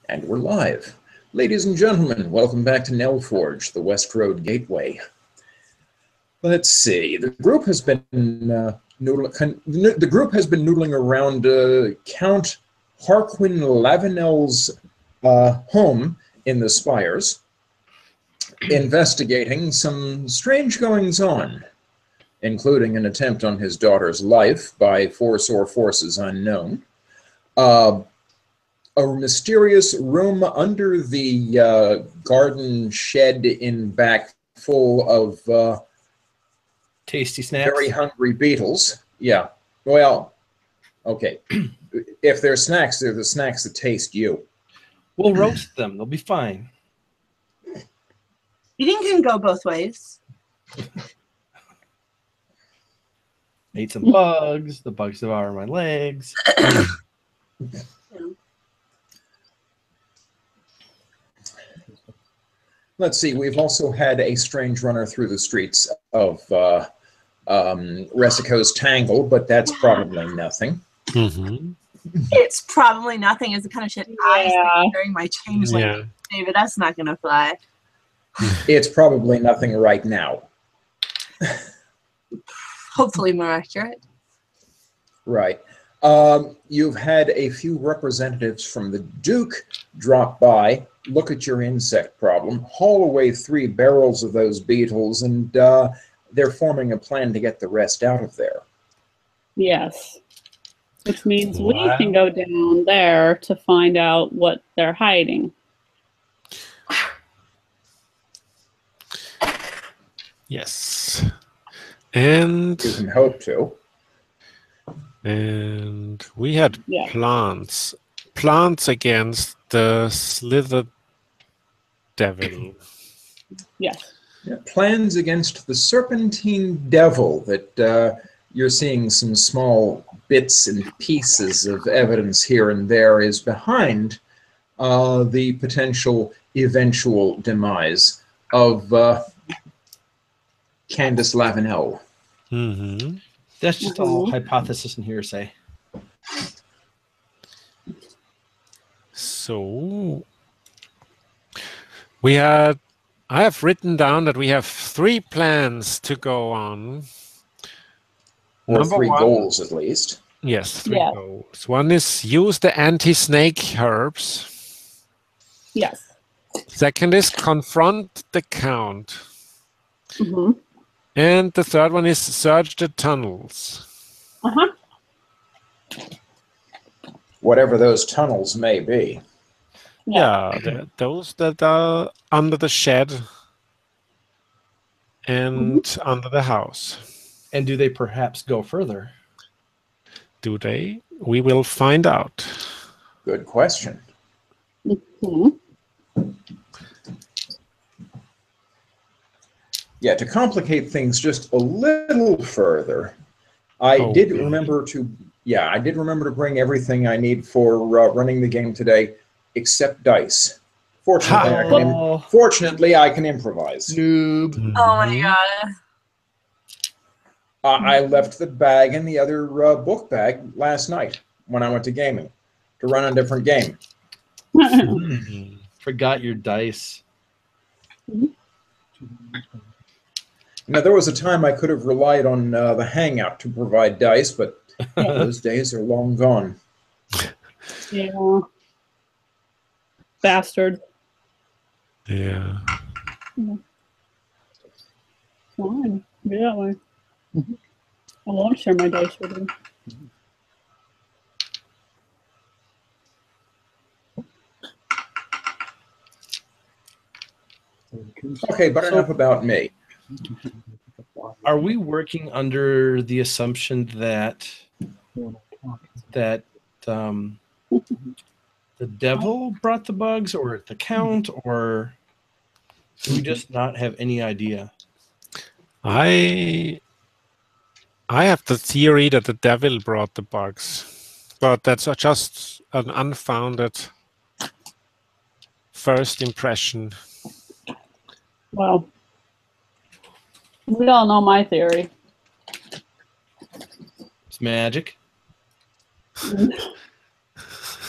And we're live. Ladies and gentlemen, welcome back to Nelforge, the West Road Gateway. Let's see. The group has been noodling around Count Harquin Lavenel's home in the Spires, investigating some strange goings-on, including an attempt on his daughter's life by force or forces unknown, a mysterious room under the garden shed in back full of tasty snacks. Very hungry beetles. Yeah. Well, okay. If they're snacks, they're the snacks that taste you. We'll roast them. They'll be fine. Eating can go both ways. Ate some bugs. The bugs devour my legs. Let's see. We've also had a strange runner through the streets of Resico's Tangle, but that's probably nothing. Mm-hmm. It's probably nothing is the kind of shit I say during my change. Yeah. Like, David, that's not going to fly. It's probably nothing right now. Hopefully more accurate. Right. You've had a few representatives from the Duke drop by, look at your insect problem, haul away 3 barrels of those beetles, and they're forming a plan to get the rest out of there. Yes. Which means we can go down there to find out what they're hiding. Yes. And you can hope to. And we had plants. Plants against the Slither Devil. Yes. Yeah, plans against the Serpentine Devil that you're seeing some small bits and pieces of evidence here and there is behind the potential eventual demise of Candace Lavenel. Mm-hmm. That's just all hypothesis and hearsay. So I have written down that we have 3 plans to go on. Or Number 3 1, goals, at least. Yes, 3 goals. One is use the anti-snake herbs. Yes. Second is confront the Count. Mm-hmm. And the third one is search the tunnels. Uh-huh. Whatever those tunnels may be. Yeah, those that are under the shed and under the house. And do they perhaps go further? Do they? We will find out. Good question. Mm-hmm. Yeah, to complicate things just a little further, I did remember to bring everything I need for running the game today, except dice. Fortunately, I can improvise. Noob. Mm-hmm. Oh my god. I left the bag in the other book bag last night when I went to gaming to run a different game. Forgot your dice. Now, there was a time I could have relied on the Hangout to provide dice, but those days are long gone. Yeah. Bastard. Yeah. Fine. Be that way. I won't share my dice with you. Okay, but enough about me. Are we working under the assumption that the devil brought the bugs, or the Count, or do we just not have any idea? I have the theory that the devil brought the bugs, but that's just an unfounded first impression. Well, we all know my theory. It's magic.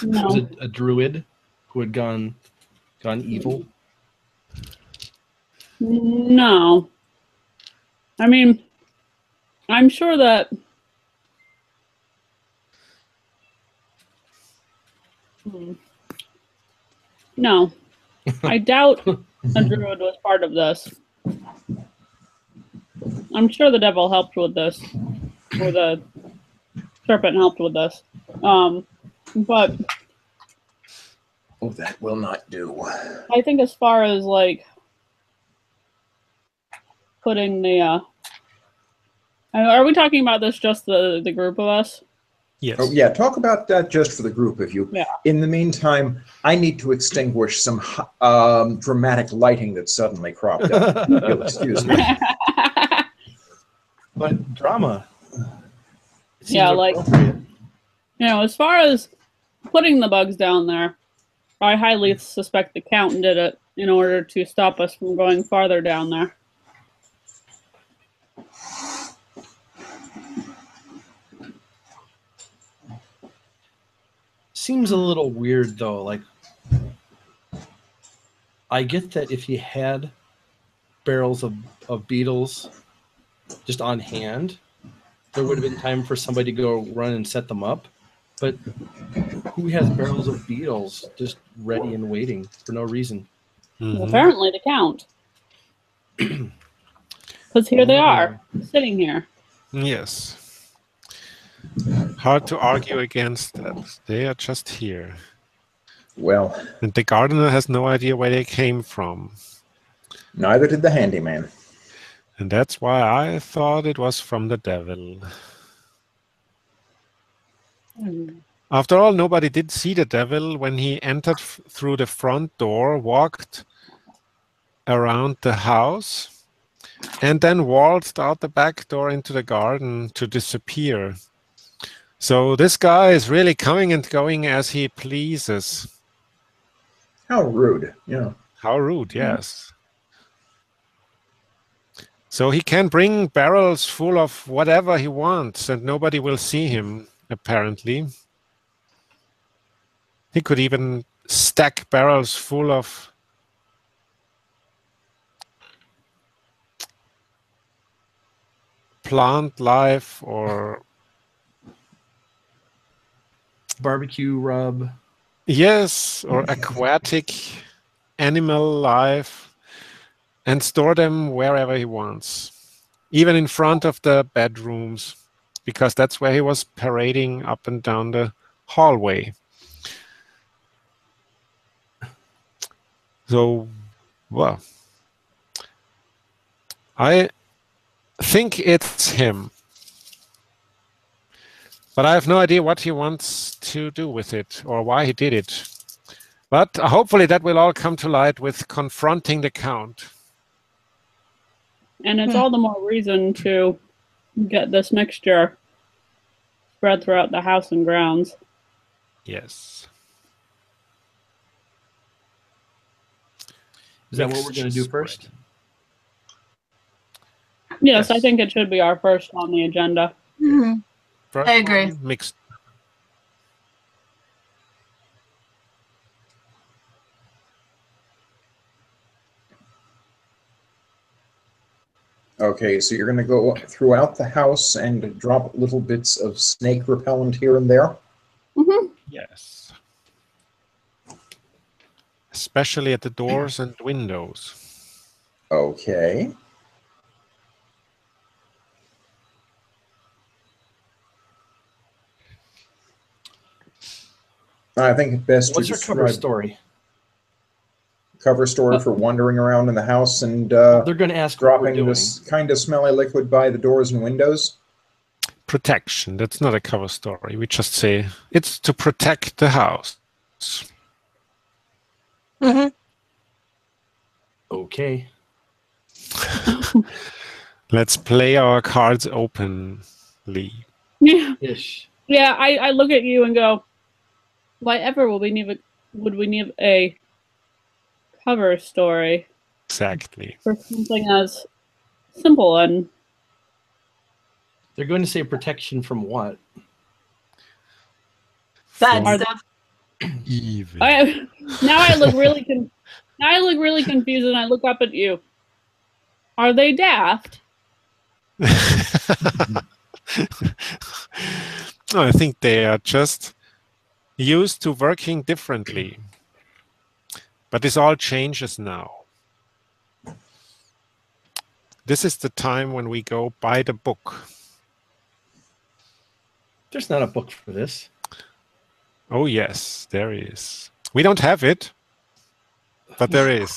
No. Was it a druid who had gone evil? No. I mean, I'm sure that no. I doubt a druid was part of this. I'm sure the devil helped with this. Or the serpent helped with this. But Oh, that will not do. I think as far as like putting the are we talking about this just the group of us? Yes. Oh, yeah, talk about that just for the group of you. Yeah. In the meantime, I need to extinguish some dramatic lighting that suddenly cropped up. You'll excuse me. But drama. It seems Yeah, like appropriate. as far as putting the bugs down there, I highly suspect the Count did it in order to stop us from going farther down there. Seems a little weird though. Like, I get that if he had barrels of beetles just on hand, there would have been time for somebody to go run and set them up. But who has barrels of beetles just ready and waiting for no reason? Mhm. Apparently the Count. Because here they are, sitting here. Yes. Hard to argue against that. They are just here. Well, And the gardener has no idea where they came from. neither did the handyman. And that's why I thought it was from the devil. After all, nobody did see the devil when he entered through the front door, walked around the house, and then waltzed out the back door into the garden to disappear. So this guy is really coming and going as he pleases. How rude, yeah. How rude, yes. So he can bring barrels full of whatever he wants and nobody will see him, apparently. He could even stack barrels full of plant life or Barbecue rub. yes, or aquatic animal life and store them wherever he wants, even in front of the bedrooms, because that's where he was parading up and down the hallway. So, well, I think it's him. But I have no idea what he wants to do with it or why he did it. But hopefully that will all come to light with confronting the Count. And it's all the more reason to get this mixture spread throughout the house and grounds. Yes. Is that what we're going to do first? Yes, I think it should be our first on the agenda. Mhm. First I agree. one, mixed. Okay, so you're going to go throughout the house and drop little bits of snake repellent here and there? Mm-hmm. Yes. Especially at the doors and windows. Okay. I think it's best What's to your cover describe story? cover story for wandering around in the house and They're going to ask what we're dropping doing. this kind of smelly liquid by the doors and windows. Protection. That's not a cover story. We just say it's to protect the house. Mhm. Okay. Let's play our cards openly. Yeah. Ish. Yeah, I look at you and go, why ever would we need a cover story Exactly. for something as simple and They're going to say protection from what? Bad Are stuff. Evil. Now I look really confused, and I look up at you. Are they daft? No, I think they are just used to working differently. But this all changes now. This is the time when we go buy the book. There's not a book for this. Oh, yes, there is. We don't have it, but there is.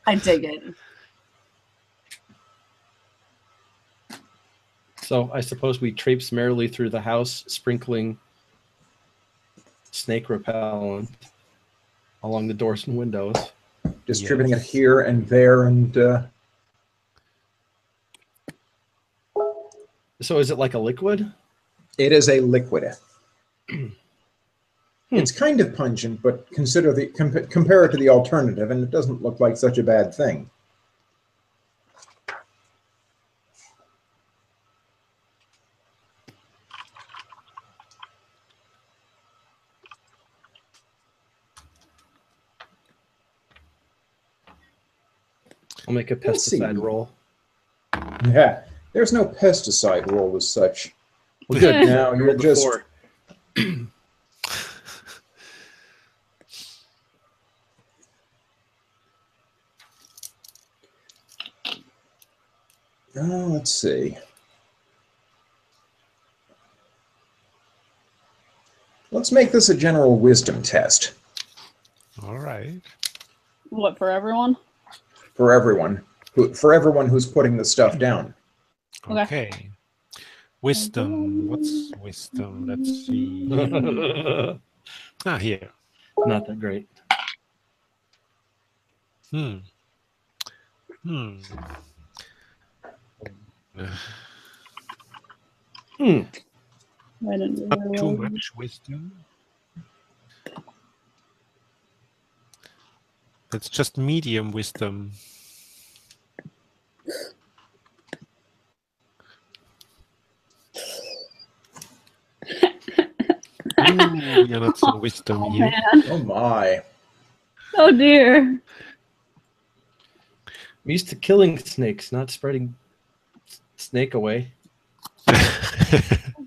I dig it. So I suppose we traipse merrily through the house, sprinkling snake repellent along the doors and windows. Distributing it here and there, and So is it like a liquid? it is a liquid. It's kind of pungent, but compare it to the alternative, and it doesn't look like such a bad thing. I'll make a pesticide roll. Yeah, there's no pesticide roll as such. Well, good. Now you're just... let's see. Let's make this a general wisdom test. All right. What, for everyone? For everyone. For everyone who's putting the stuff down. Okay. Wisdom. What's wisdom? Let's see. Here. Not that great. Hmm. I didn't Not really too roll. much wisdom. It's just medium wisdom. Ooh, you're not so wisdom Oh, here. man. Oh my. Oh, dear. I'm used to killing snakes, not spreading snake away.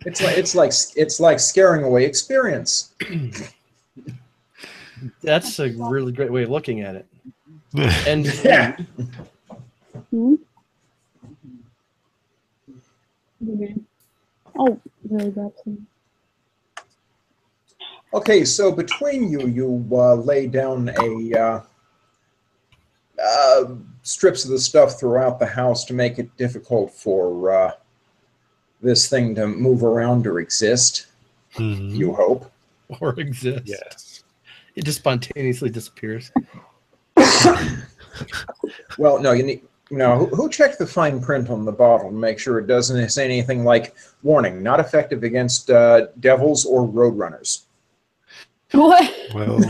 It's like scaring away experience. That's a really great way of looking at it. And Yeah. Hmm? Okay. Oh, really bad thing. Okay, so between you lay down strips of the stuff throughout the house to make it difficult for this thing to move around or exist. Mhm. You hope. or exist. Yes. It just spontaneously disappears. Well, no, you need. No, who checked the fine print on the bottle to make sure it doesn't say anything like "warning, not effective against devils or roadrunners"? What? Well,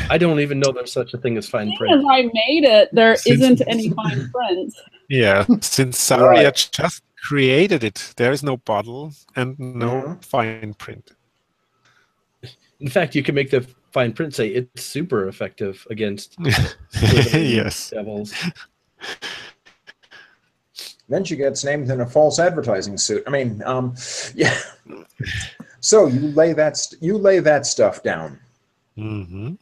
I don't even know there's such a thing as fine As print. I made it, there Since- isn't any fine print. yeah, since Saria Right. just created it, there is no bottle and no Mhm. fine print. In fact, you can make the fine print say it's super effective against slithering Yes. devils. Then she gets named in a false advertising suit. I mean, yeah. So you lay that stuff down. Mm-hmm.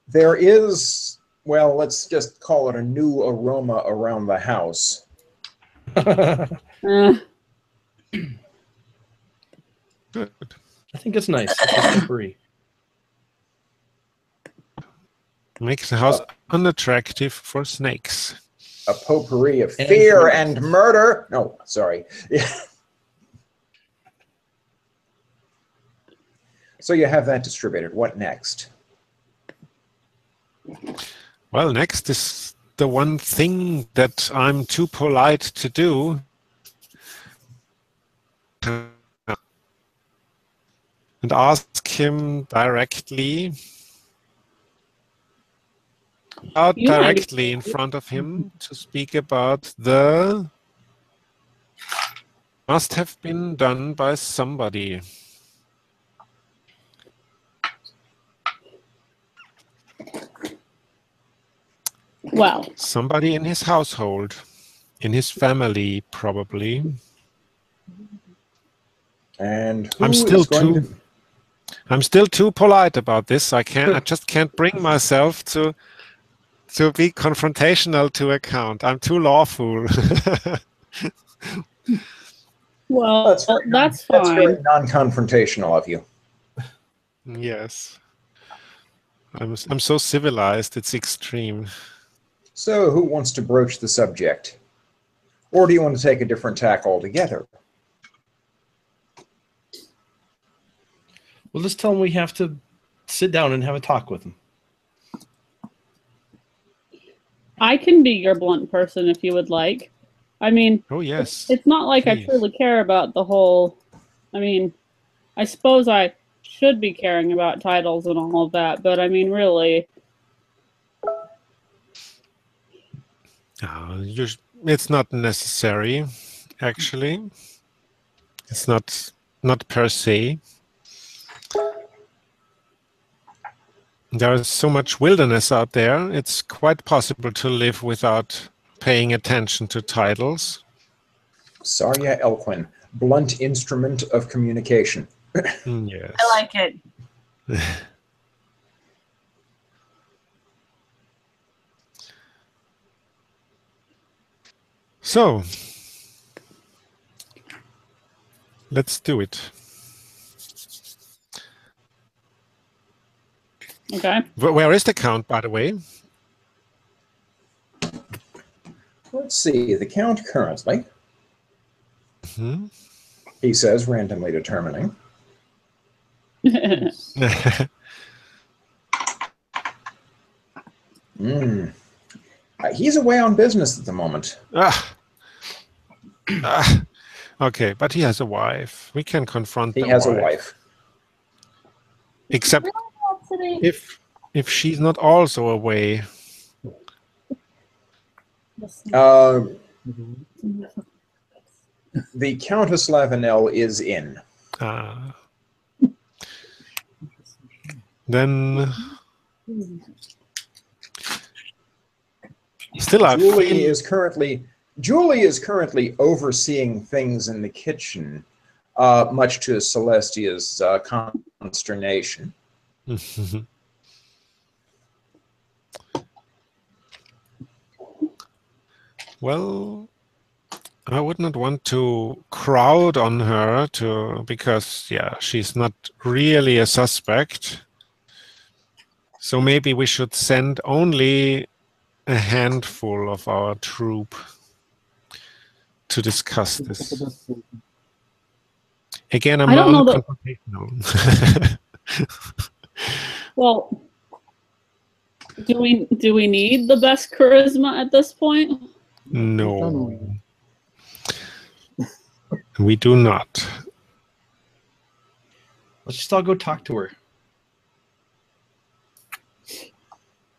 There is, well, let's just call it a new aroma around the house. Uh, Good. I think it's nice. It's just free. Makes the house unattractive for snakes. A potpourri of And fear fruits. and murder. No, sorry. So you have that distributed. What next? Well, next is the one thing that I'm too polite to do. And ask him directly, out You might- directly in front of him to speak about the must have been done by somebody. Well, Somebody in his household, in his family, probably. And I'm who still is going too. I'm still too polite about this. I just can't bring myself to be confrontational to account. I'm too lawful. well, That's that's That's very fine. non-confrontational of you. Yes. I'm so civilized. It's extreme. So, who wants to broach the subject? Or do you want to take a different tack altogether? We'll just tell him we have to sit down and have a talk with him. I can be your blunt person if you would like. I mean, Oh, yes. it's not like Please. I truly care about the whole. I mean, I suppose I should be caring about titles and all of that, but I mean, really. It's not necessary, actually. It's not per se. There is so much wilderness out there. It's quite possible to live without paying attention to titles. Sarya Elquin, blunt instrument of communication. Yes. I like it. So, let's do it. Okay. Where is the count, by the way? Let's see, the count currently, Hmm? he says, randomly determining. He's away on business at the moment. Okay, but he has a wife. We can confront He the has a wife. Except if she's not also away. The Countess Lavenel is in. Then still Julie is currently overseeing things in the kitchen, much to Celestia's consternation. Well, I would not want to crowd on her because she's not really a suspect. So maybe we should send only a handful of our troop to discuss this. Again, I'm I don't know non-confrontational. Well, do we need the best charisma at this point? No, we do not. Let's just all go talk to her.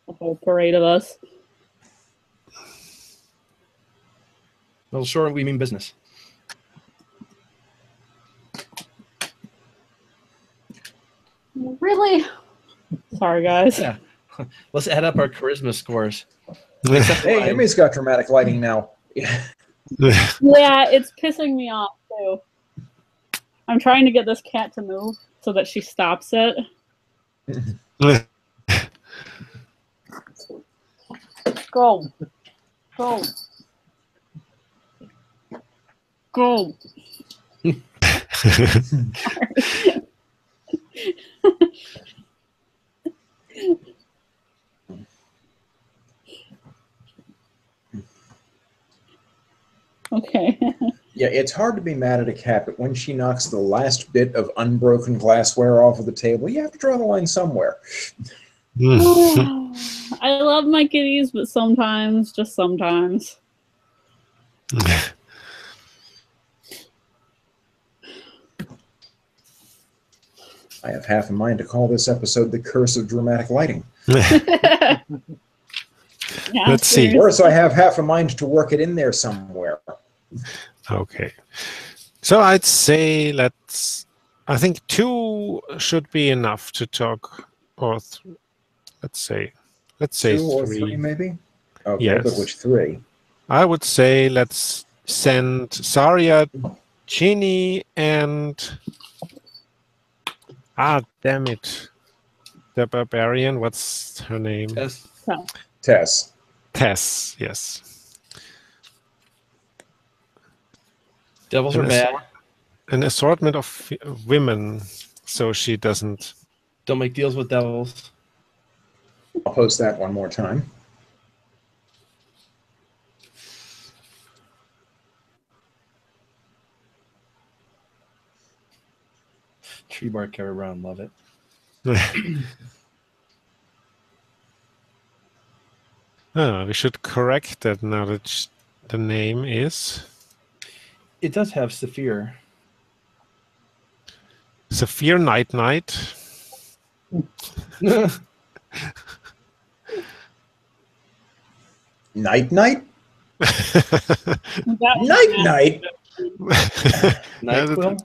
A whole parade of us. Well, sure, we mean business. Really? Sorry, guys. Yeah. Let's add up our charisma scores. Hey, Emmy's got dramatic lighting now. Yeah, it's pissing me off too. I'm trying to get this cat to move so that she stops it. Go. Go. Go. Okay. Yeah, it's hard to be mad at a cat, but when she knocks the last bit of unbroken glassware off of the table, you have to draw the line somewhere. I love my kitties, but sometimes, just sometimes. I have half a mind to call this episode The Curse of Dramatic Lighting. Yeah, Let's see. Or so I have half a mind to work it in there somewhere. Okay. So I'd say I think 2 should be enough to talk, or let's say 2 or 3. 3 maybe? Okay, Yes. but which 3? I would say let's send Saria, Ginny, and damn it, the barbarian. What's her name? Yes. Tess. Tess. Yes. Devils are bad. An assortment of women, so she doesn't. Don't make deals with devils. I'll post that one more time. Tree bark carry around, love it. We should correct that now that the name is It does have Saphir. Saphir Night. Night? That Night? NyQuil?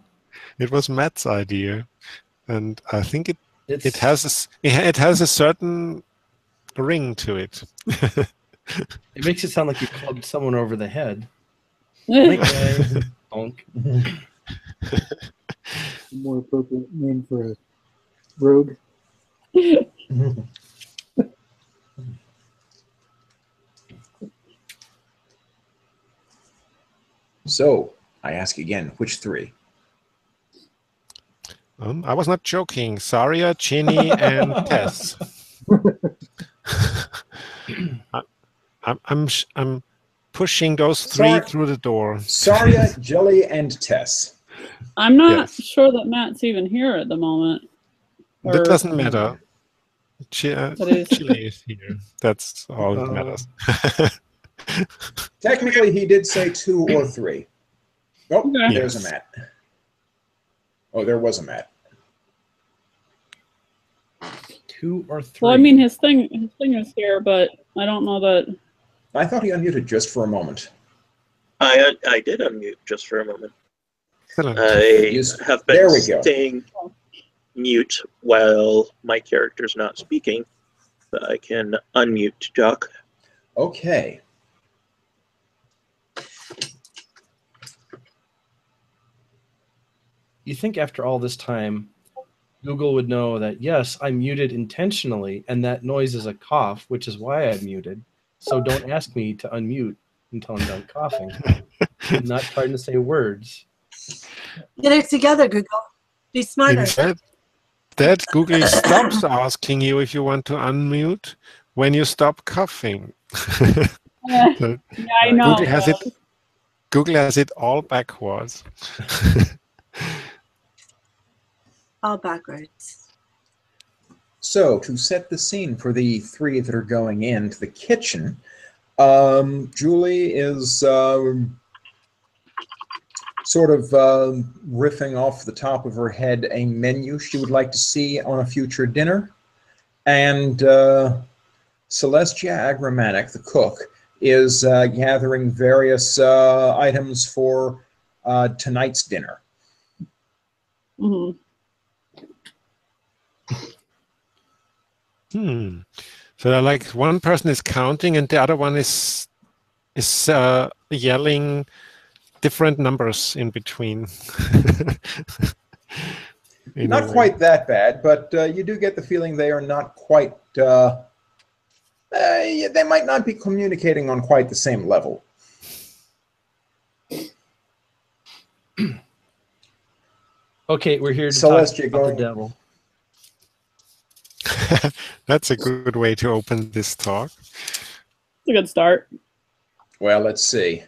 It was Matt's idea, and I think it It's, has a certain ring to it. it makes it sound like you clubbed someone over the head. Night guy. Bonk. More appropriate name for a rogue. So, I ask again, which 3? I was not joking. Saria, Ginny, and Tess. I'm pushing those 3 through the door. Saria, Jelly, and Tess. I'm not Yes. sure that Matt's even here at the moment. That doesn't matter. That is- Chile is here. That's all that matters. Technically, he did say 2 or 3. Oh, Okay. there's Yes. a Matt. Oh, there was a Matt. 2 or 3. Well, I mean, his thing is here, but I don't know that. I thought he unmuted just for a moment. I did unmute just for a moment. Excellent. I have There been we go. staying mute while my character's not speaking, but I can unmute to talk. Okay. You think after all this time, Google would know that, yes, I muted intentionally, and that noise is a cough, which is why I muted. So don't ask me to unmute until I'm done coughing. I'm not trying to say words. Get it together, Google. Be smarter. Instead, Google stops asking you if you want to unmute when you stop coughing. Yeah, So I know. Google has it all backwards. All backwards. So, to set the scene for the 3 that are going into the kitchen, Julie is sort of riffing off the top of her head a menu she would like to see on a future dinner. And Celestia Agramanic, the cook, is gathering various items for tonight's dinner. Mhm. So like one person is counting and the other one is yelling different numbers in between. Not quite that bad, but you do get the feeling they are not quite, they might not be communicating on quite the same level. Okay, we're here to Celestia talk about going- the devil. That's a good way to open this talk. It's a good start. Well, let's see.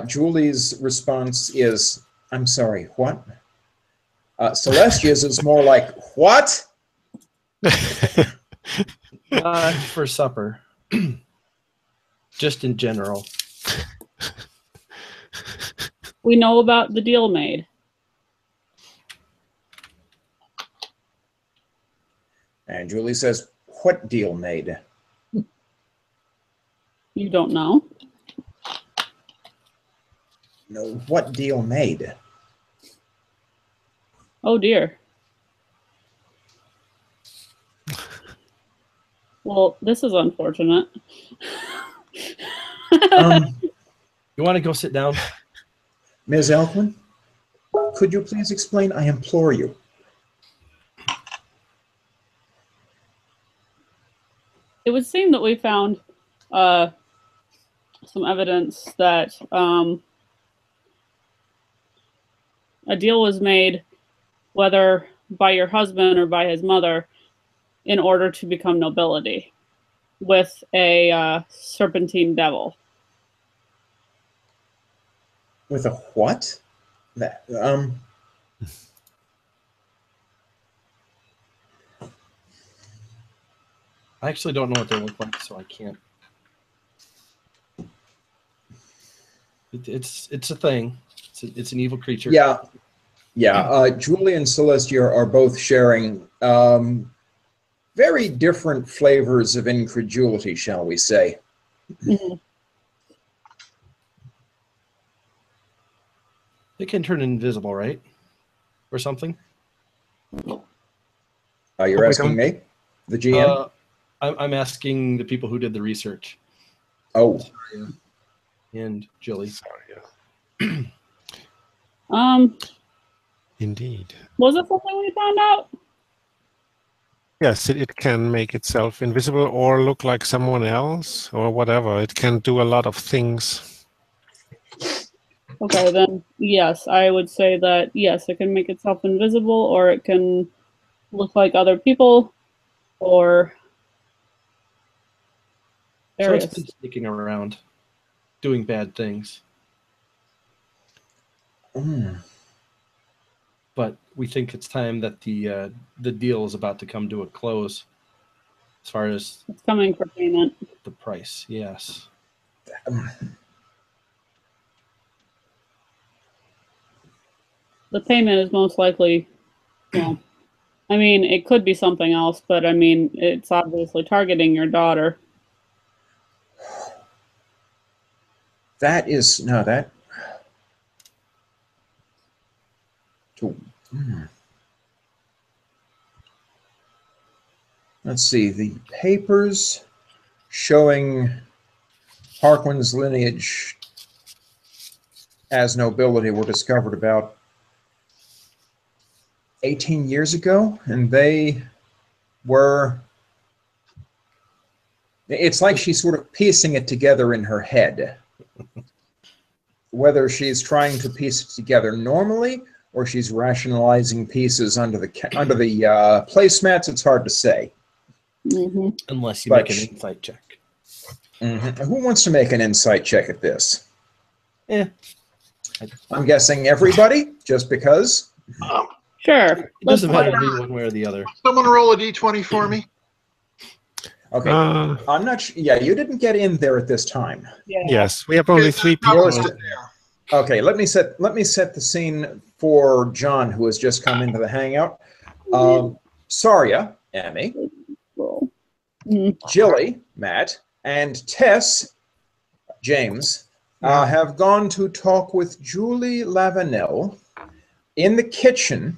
Julie's response is, I'm sorry, what? Celestia's is more like, what? Not for supper. Just in general. We know about the deal made. And Julie says, what deal made? You don't know. What deal made? Oh dear. Well, this is unfortunate. You want to go sit down? Ms. Elkman, could you please explain? I implore you. It would seem that we found some evidence that a deal was made, whether by your husband or by his mother, in order to become nobility with a serpentine devil. With a what? That I actually don't know what they look like, so I can't. It's a thing. It's an evil creature. Yeah. Julie and Celestia are both sharing very different flavors of incredulity, shall we say. Mm-hmm. It can turn invisible, right? Or something? You're asking me? The GM? I'm asking the people who did the research. Oh. And Julie. Indeed. Was it something we found out? Yes, it can make itself invisible or look like someone else or whatever. It can do a lot of things. Okay, then yes, I would say that yes, it can make itself invisible, or it can look like other people, or So it's been sneaking around, doing bad things. But we think it's time that the deal is about to come to a close. As far as it's coming for payment. The price, yes. The payment is most likely, well, I mean, it could be something else, but I mean, it's obviously targeting your daughter. That is, no, that... Let's see, the papers showing Harquin's lineage as nobility were discovered about 18 years ago, and they were... It's like she's sort of piecing it together in her head. Whether she's trying to piece it together normally or she's rationalizing pieces under the placemats, it's hard to say. Mm-hmm. Unless you make an insight check. Mm-hmm. Who wants to make an insight check at this? I'm guessing everybody, just because. Sure. It doesn't matter to me one way or the other. Someone roll a d20 for me. Okay. I'm not sure. Yeah, you didn't get in there at this time. Yeah. Yes, we have only 3 people. Okay, let me set the scene for John, who has just come into the hangout. Saria, Amy, Jilly, Matt, and Tess, James, have gone to talk with Julie Lavanel in the kitchen,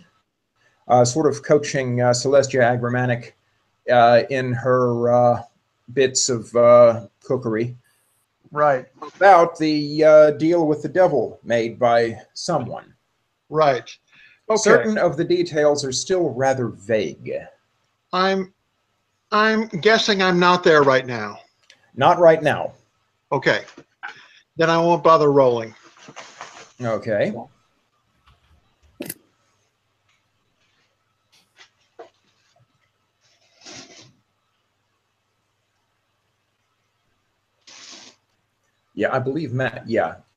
sort of coaching Celestia Agramanic in her bits of cookery. Right. About the deal with the devil made by someone. Right. Okay. Certain of the details are still rather vague. I'm guessing I'm not there right now. Not right now. Okay. Then I won't bother rolling. Okay. Yeah, I believe Matt,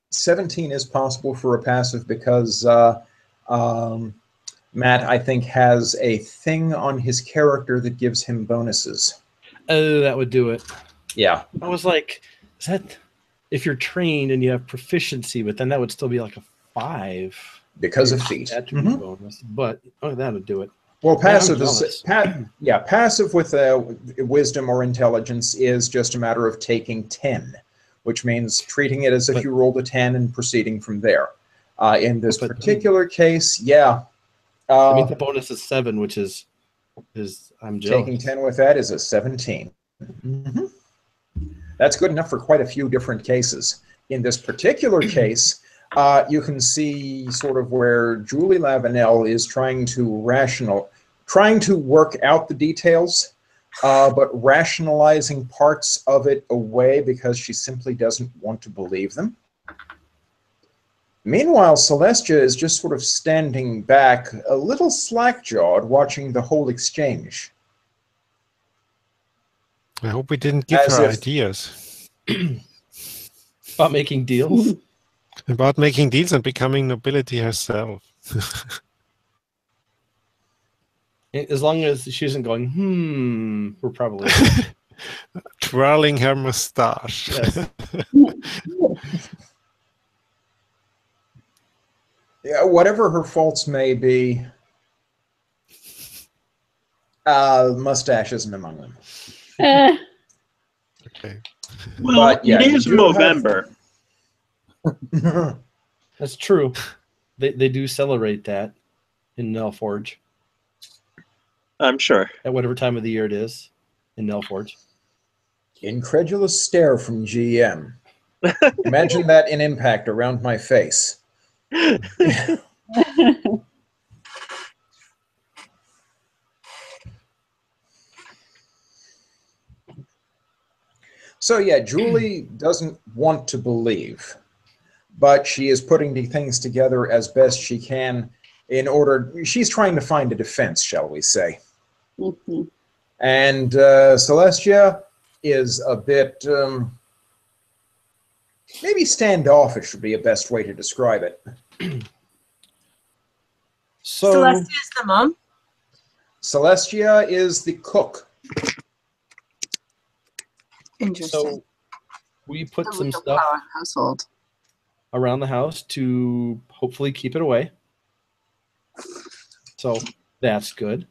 17 is possible for a passive because Matt, I think, has a thing on his character that gives him bonuses. Oh, that would do it. Yeah. I was like, is that if you're trained and you have proficiency, but then that would still be like a 5. Because of feat. Bonus, but that would do it. Well, passive is passive with wisdom or intelligence is just a matter of taking 10. which means treating it as if you rolled a 10 and proceeding from there. In this But- particular case, yeah. I mean, the bonus is 7, which is I'm jealous. Taking 10 with that is a 17. Mhm. That's good enough for quite a few different cases. In this particular case, you can see sort of where Julie Lavanelle is trying to work out the details, but rationalizing parts of it away because she simply doesn't want to believe them. Meanwhile, Celestia is just sort of standing back, a little slack-jawed, watching the whole exchange. I hope we didn't give As her if- ideas About making deals. about making deals and becoming nobility herself. As long as she isn't going, we're probably Twirling her mustache. yes. Yeah, whatever her faults may be, mustache isn't among them. Okay. Well, But, yeah, it you is do have- Movember. That's true. They do celebrate that in Nelforge I'm sure. at whatever time of the year it is in Nelforge. Incredulous stare from GM. Imagine that in Impact around my face. So yeah, Julie doesn't want to believe, but she is putting the things together as best she can in order. She's trying to find a defense, shall we say. Mhm. And Celestia is a bit, maybe standoffish would be a best way to describe it. So Celestia is the mom. Celestia is the cook. Interesting. so we put The some Leo stuff Power household. around the house to hopefully keep it away. So that's good.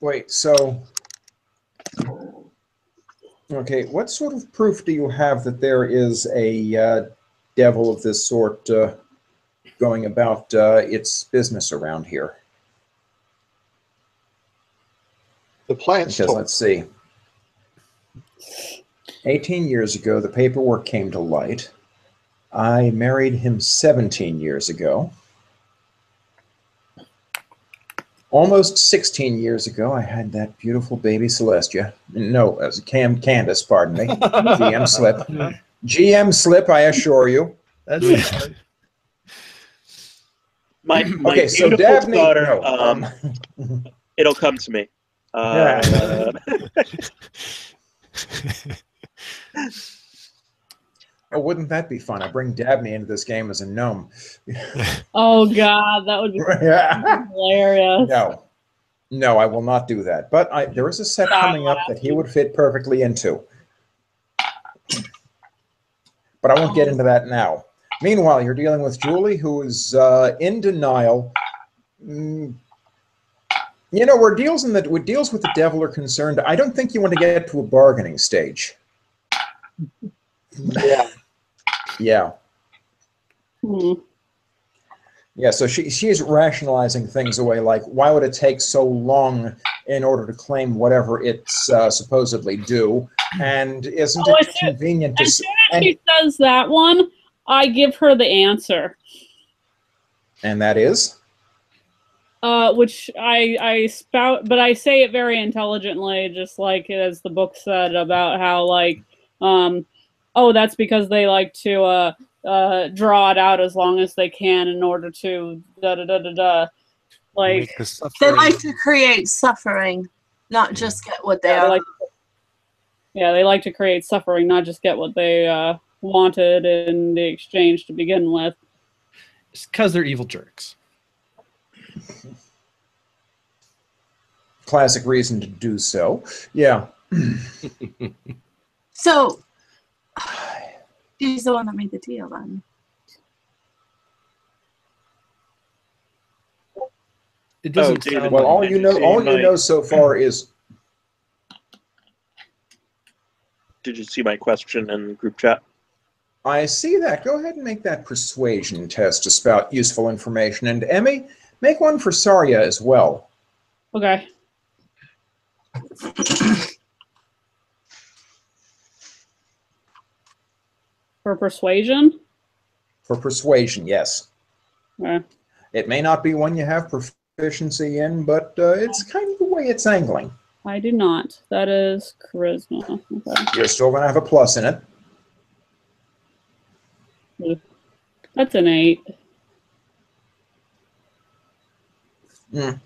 Wait, so... Okay, what sort of proof do you have that there is a devil of this sort going about its business around here? The plants Because told. let's see. 18 years ago, the paperwork came to light. I married him 17 years ago. Almost 16 years ago, I had that beautiful baby Celestia. No, as Candace, pardon me. GM slip. GM slip, I assure you. That's My Okay, so beautiful Dabney... daughter, No, it'll come to me. oh, wouldn't that be fun? I bring Dabney into this game as a gnome. Oh God, that would be hilarious. No, I will not do that. But there is a set coming up that he would fit perfectly into. But I won't get into that now. Meanwhile, you're dealing with Julie, who is in denial. You know, where deals with the devil are concerned, I don't think you want to get to a bargaining stage. Yeah. Yeah. Hmm. Yeah, so she is rationalizing things away, like, why would it take so long in order to claim whatever it's supposedly due? And isn't it convenient to... As soon as she says that one, I give her the answer. And that is? Which I spout, but I say it very intelligently, just like as the book said about how, like, oh, that's because they like to draw it out as long as they can in order to like Make the They suffering. like to create suffering, not just get what they yeah, are. they like to create suffering, not just get what they wanted in the exchange to begin with. It's because they're evil jerks. Classic reason to do so. Yeah. So she's the one that made the deal then. It doesn't David, sound Well, like all you know so far is... Did you see my question in group chat? I see that. Go ahead and make that persuasion test to spout useful information. And Emmy, make one for Saria as well. Okay. For persuasion? For persuasion, yes. Okay. It may not be one you have proficiency in, but it's kind of the way it's angling. I do not. That is charisma. Okay. You're still going to have a plus in it. That's an 8. Mm.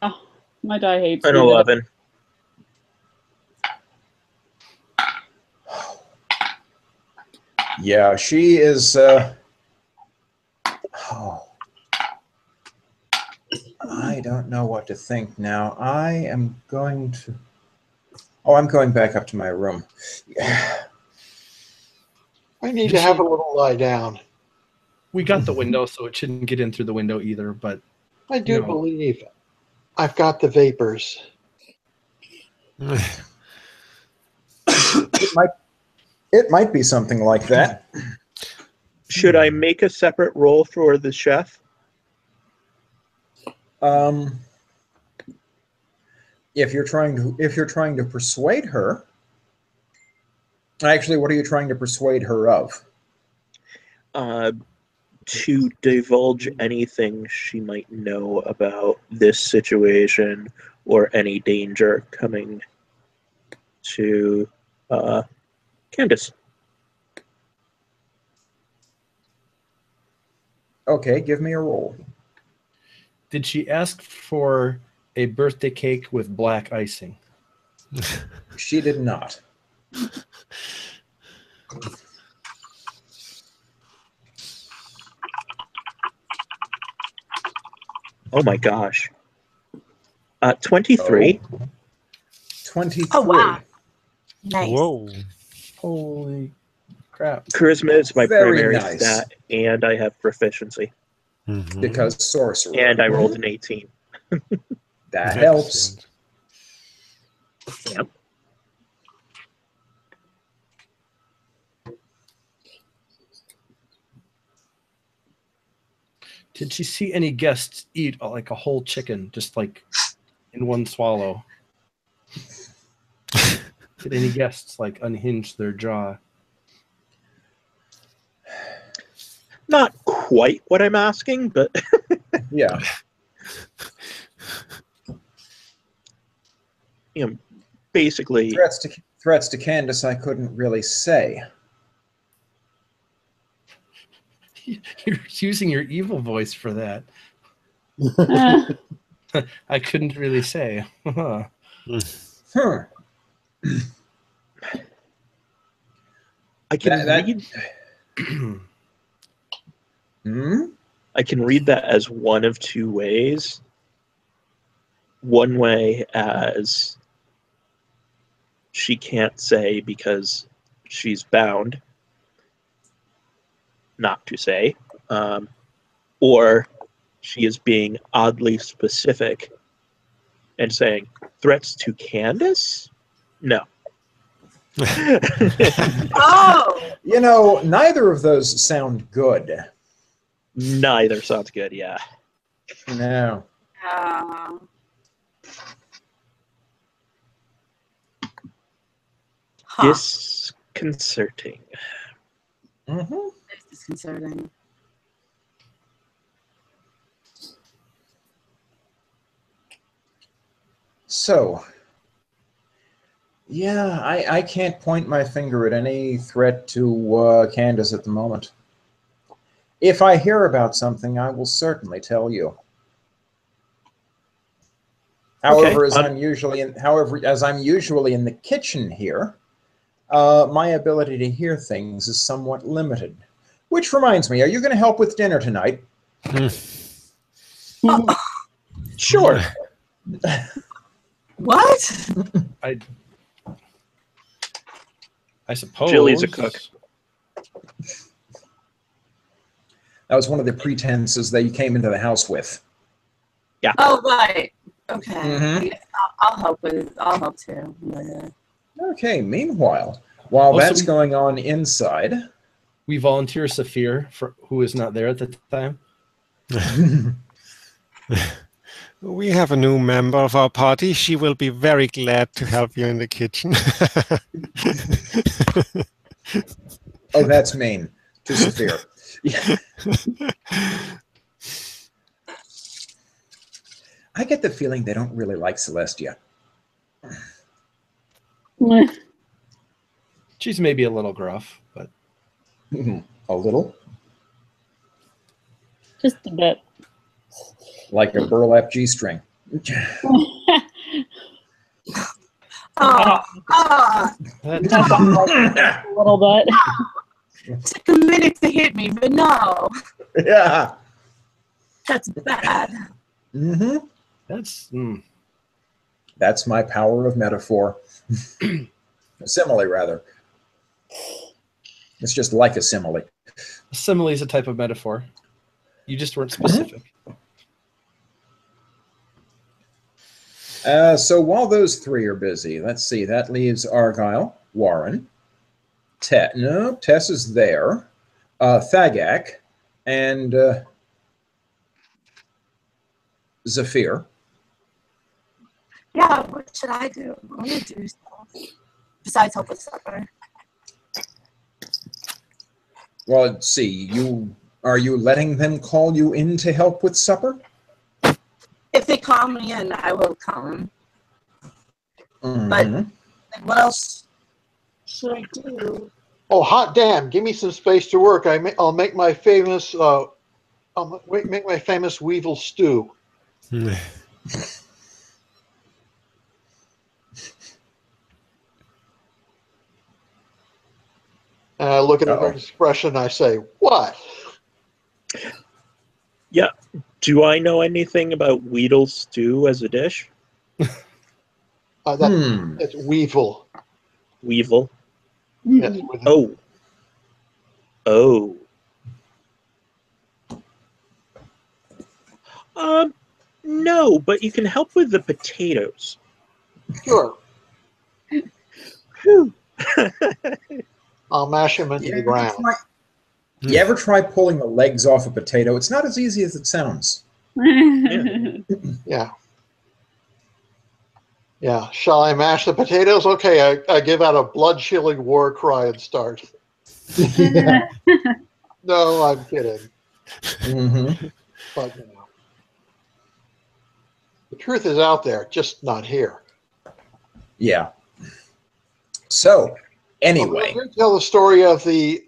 Oh, my die hates An me. 11. Yeah, she is... oh. I don't know what to think now. I am going to... Oh, I'm going back up to my room. I need to have a little lie down. We got the window, so it shouldn't get in through the window either. But I do believe I've got the vapors. It might be something like that. Should I make a separate roll for the chef? If you're trying to persuade her, actually, what are you trying to persuade her of? To divulge anything she might know about this situation or any danger coming to Candace. Okay, give me a roll. did she ask for a birthday cake with black icing? She did not. Oh my gosh. 23. Oh. 23. Oh, wow. Nice. Whoa. Holy crap. Charisma is my Very primary nice. stat, and I have proficiency. Mhm. Because sorcerer. And I rolled an 18. That helps. Excellent. Yep. Did she see any guests eat like a whole chicken, just like in one swallow? Did any guests like unhinge their jaw? Not quite what I'm asking, but Yeah. you know, basically, Threats to Candace, I couldn't really say. You're using your evil voice for that. I couldn't really say. Huh. I can That- read. Hmm? I can read that as one of two ways. One way as she can't say because she's bound not to say, or she is being oddly specific and saying threats to Candace? No. Oh, You know, neither of those sound good. Neither sounds good, yeah. No. Disconcerting. Mm-hmm. It's disconcerting. So, yeah, I can't point my finger at any threat to Candace at the moment. If I hear about something, I will certainly tell you. However, Okay. as I'm usually in the kitchen here, my ability to hear things is somewhat limited. Which reminds me, are you going to help with dinner tonight? Sure. What? I suppose. Jilly's a cook. That was one of the pretenses that you came into the house with. Oh, right. Okay. Mhm. I guess I'll help too. Okay, meanwhile, while Also, that's going on inside, we volunteer Saphir, who is not there at the time. We have a new member of our party. She will be very glad to help you in the kitchen. oh, that's mean to Saphir. Yeah. I get the feeling they don't really like Celestia. She's maybe a little gruff, but A little? Just a bit. Like a burlap G-string. Oh, A little bit. took a minute to hit me, but no, Yeah. that's bad. Mm-hmm. That's my power of metaphor. Simile, rather. It's just like a simile. a simile is a type of metaphor. You just weren't specific. So while those three are busy, let's see, that leaves Argyle, Warren, Tess is there, Thagak, and Zephyr. Yeah, what should I do? I'm gonna do stuff besides help with supper. Well, let's see, are you letting them call you in to help with supper? If they call me in, I will come. Mm-hmm. But what else should I do? Oh, hot damn! Give me some space to work. I'll make my famous. Make my famous weevil stew. And I look at her expression. I say, "What?" Yeah. Do I know anything about Weedle stew as a dish? It's weevil. Weevil. Yes, Oh. No, but you can help with the potatoes. Sure. Whew. I'll mash them into the ground. You ever try pulling the legs off a potato? It's not as easy as it sounds. Yeah. Yeah. Shall I mash the potatoes? Okay. I give out a blood-chilling war cry and start. Yeah. No, I'm kidding. Mm-hmm. But you know, the truth is out there, just not here. Yeah. So, anyway. I do tell the story of the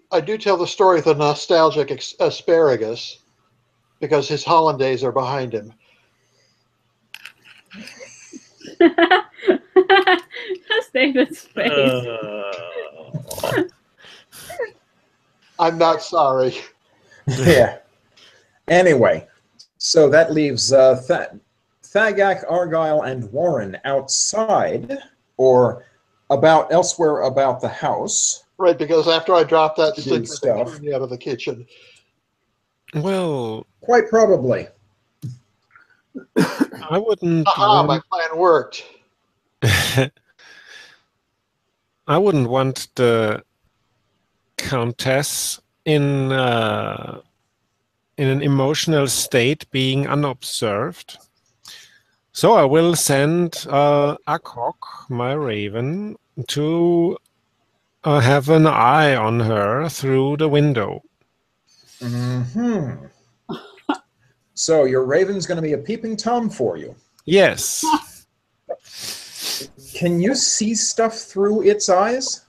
nostalgic asparagus because his hollandaise are behind him. That's David's face. I'm not sorry. Yeah. Anyway, so that leaves Thagak, Argyle, and Warren outside, or elsewhere about the house. Right, because after I dropped that To do sticker, they stuff. threw me out of the kitchen. Well, Quite probably. I wouldn't. Aha, my plan worked. I wouldn't want the Countess in an emotional state being unobserved. So I will send Akok, my raven, to have an eye on her through the window. Mm-hmm. So your raven's going to be a peeping Tom for you. Yes. Can you see stuff through its eyes?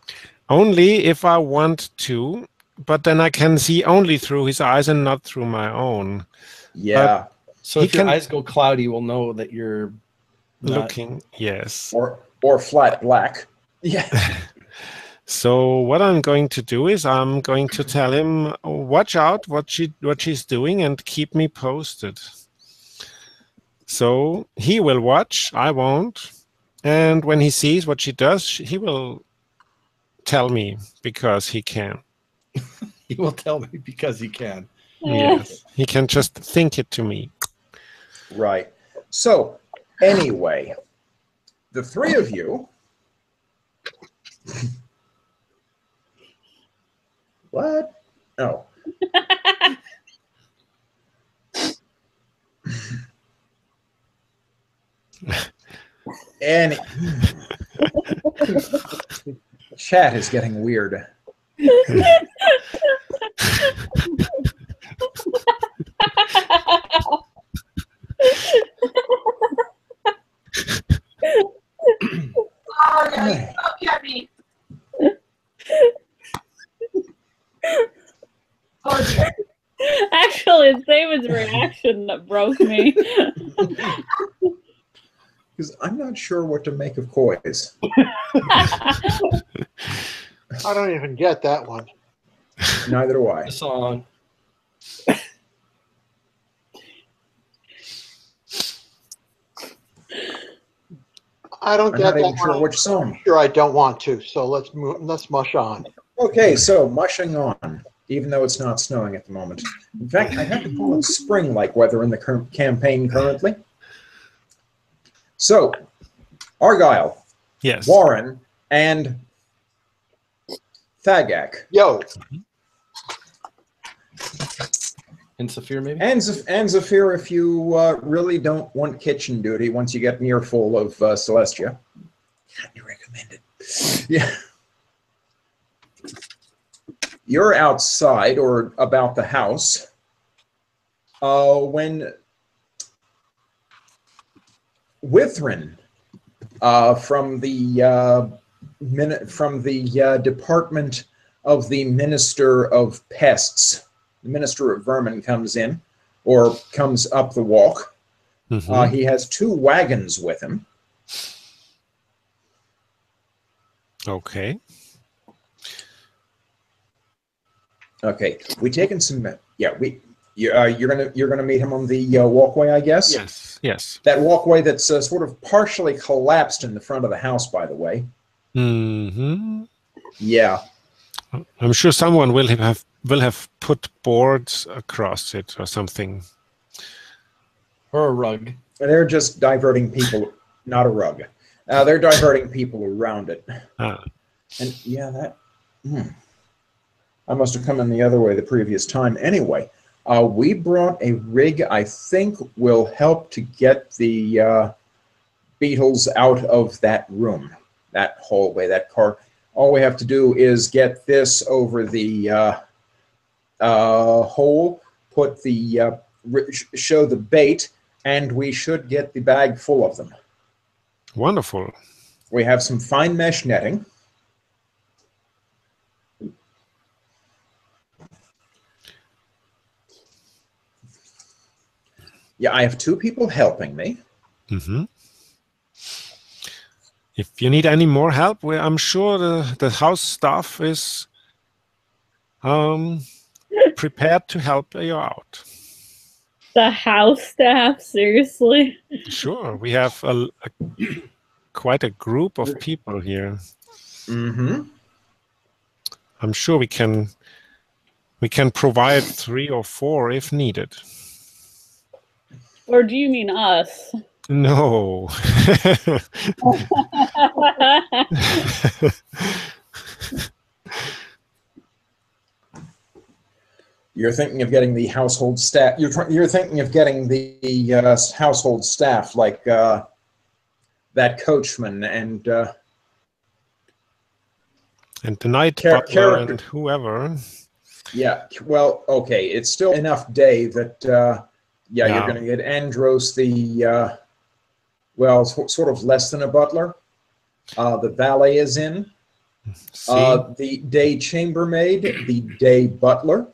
Only if I want to, but then I can see only through his eyes and not through my own. Yeah. So if your eyes go cloudy, we'll know that you're looking. Yes. Or flat black. Yeah. So what I'm going to do is I'm going to tell him, watch out what she's doing and keep me posted. So he will watch, I won't. And when he sees what she does, he will tell me because he can. He will tell me because he can. Yes. He can just think it to me. Right. So anyway, the three of you What? Oh. And chat is getting weird. Oh, no, you don't get me. Oh, dear. Actually, it's David's reaction that broke me. Because I'm not sure what to make of koi's. I don't even get that one. Neither do I. The song. I don't I'm get not that even sure one. which song. I'm sure I don't want to. So let's mush on. Okay, so mushing on, even though it's not snowing at the moment. In fact, I have to call it spring-like weather in the campaign currently. So, Argyle, Yes. Warren, and Thagak. Yo, And Saphir, maybe? And Zafir, if you really don't want kitchen duty once you get an earful of Celestia. Highly recommended. Yeah. You're outside or about the house when Withrin from the Department of the Minister of Pests, the Minister of Vermin, comes in or comes up the walk. Mm-hmm. He has 2 wagons with him. Okay. Okay, we taken some. Yeah, you're gonna meet him on the walkway, I guess. Yes. Yes. That walkway that's sort of partially collapsed in the front of the house, by the way. Mm-hmm. Yeah. I'm sure someone will have put boards across it or something. Or a rug. They're just diverting people, not a rug. They're diverting people around it. Ah. And yeah, that. I must have come in the other way the previous time. Anyway, we brought a rig I think will help to get the beetles out of that room, that hallway, that car. All we have to do is get this over the hole, put the show the bait, and we should get the bag full of them. Wonderful. We have some fine mesh netting. Yeah, I have 2 people helping me. Mm-hmm. If you need any more help, I'm sure the house staff is prepared to help you out. The house staff, seriously? Sure, we have quite a group of people here. Mm-hmm. I'm sure we can provide 3 or 4 if needed. Or do you mean us? No. You're thinking of getting the household staff. You're thinking of getting the household staff like that coachman and the night butler and whoever. Yeah. Well, okay. It's still enough day that you're going to get Andros, the sort of less than a butler. The valet is in. The day chambermaid, the day butler.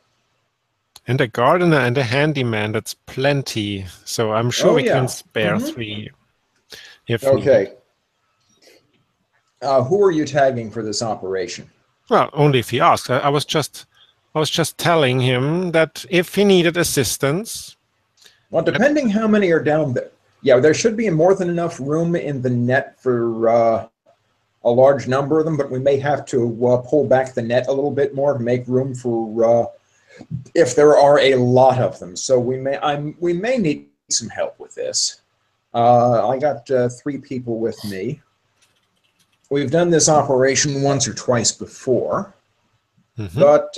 And a gardener and a handyman, that's plenty. So I'm sure we can spare 3 if needed. Who are you tagging for this operation? Well, only if he asks. I was just telling him that if he needed assistance. Well, depending how many are down there. Yeah, there should be more than enough room in the net for a large number of them, but we may have to pull back the net a little bit more to make room for if there are a lot of them. So we may need some help with this. I got 3 people with me. we've done this operation once or twice before, Mhm. but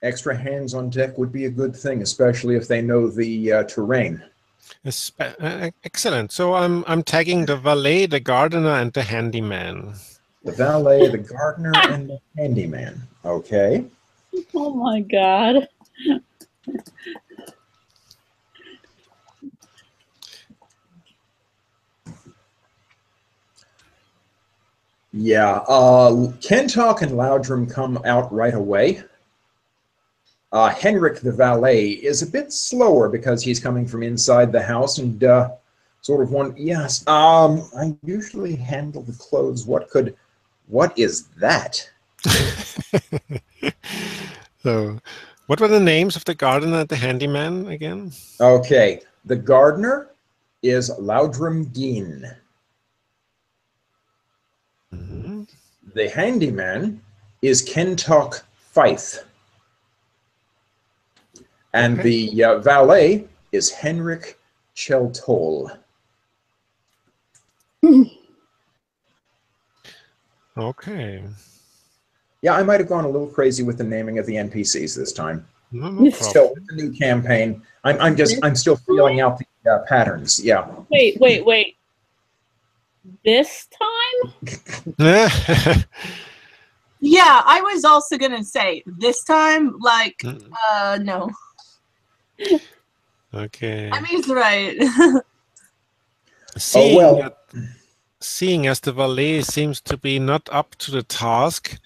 extra hands on deck would be a good thing, especially if they know the terrain. Excellent. So I'm tagging the valet, the gardener, and the handyman. The valet, the gardener, and the handyman. Okay. Oh my God. Yeah. Kentalk and Loudrum come out right away. Henrik, the valet, is a bit slower because he's coming from inside the house and sort of one. Yes. I usually handle the clothes. What is that? So, what were the names of the gardener and the handyman again? Okay. The gardener is Loudrum Geen. Mhm. The handyman is Kentalk Fife. And Okay. the valet is Henrik Cheltol. Okay. Yeah, I might have gone a little crazy with the naming of the NPCs this time. No, no Still, problem. it's a new campaign. I'm still feeling out the patterns. Yeah. Wait. This time? Yeah, I was also gonna say this time, like, no. Okay. I mean, he's right. Seeing as the valet seems to be not up to the task,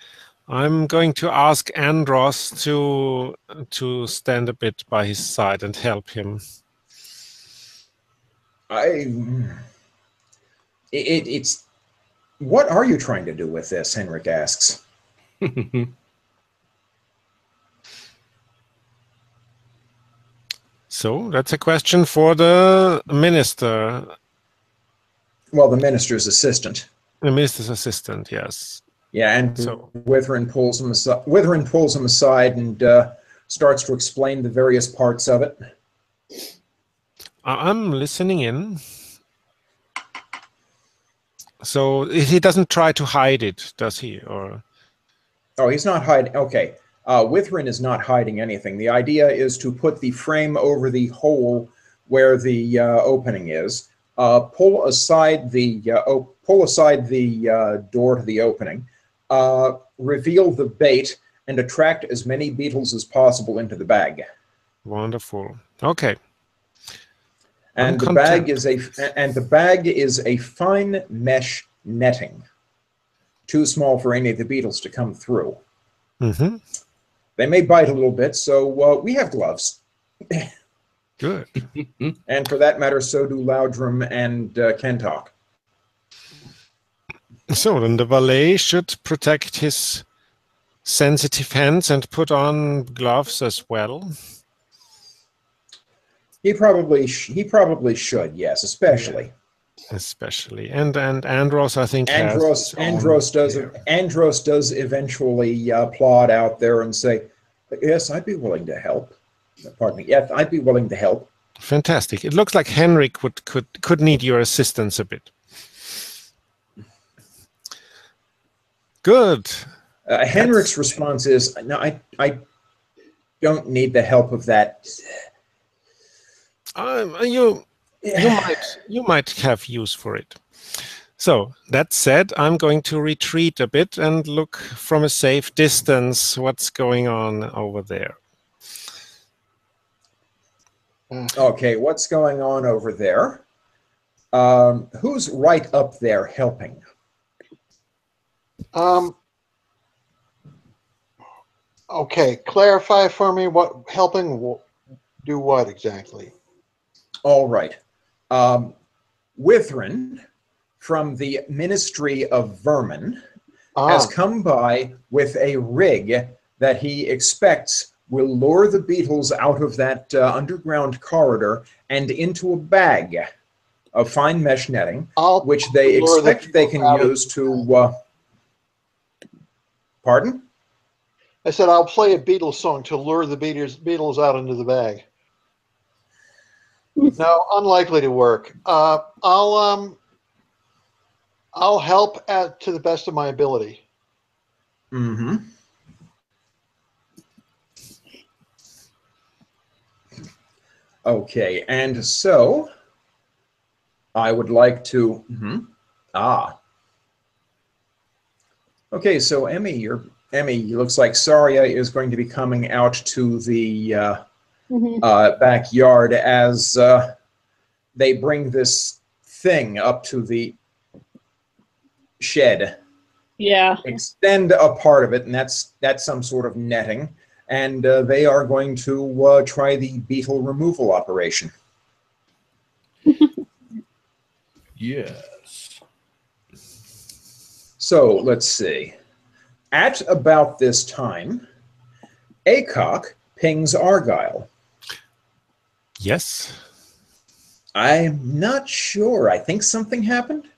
I'm going to ask Andros to stand a bit by his side and help him. It's what are you trying to do with this? Henrik asks. So that's a question for the minister. Well, the minister's assistant. The minister's assistant, yes. Yeah, and So Witherin pulls him aside and starts to explain the various parts of it. I'm listening in. So he doesn't try to hide it, does he? Or oh, he's not hiding. Okay, Witherin is not hiding anything. The idea is to put the frame over the hole where the opening is. Pull aside the door to the opening. Reveal the bait and attract as many beetles as possible into the bag. wonderful. Okay. And the bag is a fine mesh netting, too small for any of the beetles to come through. Mm-hmm. They may bite a little bit, so we have gloves. Good. And for that matter, so do Loudrum and Kentalk. So then the valet should protect his sensitive hands and put on gloves as well. He probably should, yes, especially. Especially. And Andros, I think, Andros does eventually plod out there and say, yes, I'd be willing to help. Pardon me. Yes, I'd be willing to help. Fantastic. It looks like Henrik could need your assistance a bit. Good. Henrik's response is, no, I don't need the help of that. You might have use for it. So that said, I'm going to retreat a bit and look from a safe distance what's going on over there. Okay, what's going on over there? Who's right up there helping? Okay, clarify for me what helping will do what exactly? All right. Witherin from the Ministry of Vermin has come by with a rig that he expects will lure the beetles out of that underground corridor and into a bag of fine mesh netting, which they expect they can use to... Pardon? I said I'll play a Beatles song to lure the beetles out into the bag. No, unlikely to work. I'll I'll help to the best of my ability. Mm-hmm. Okay, and so I would like to. Okay, so Emmy, looks like Saria is going to be coming out to the backyard as they bring this thing up to the shed. Yeah. Extend a part of it, and that's some sort of netting. And they are going to try the beetle removal operation. Yes. So let's see. At about this time, Acock pings Argyle. Yes. I'm not sure. I think something happened.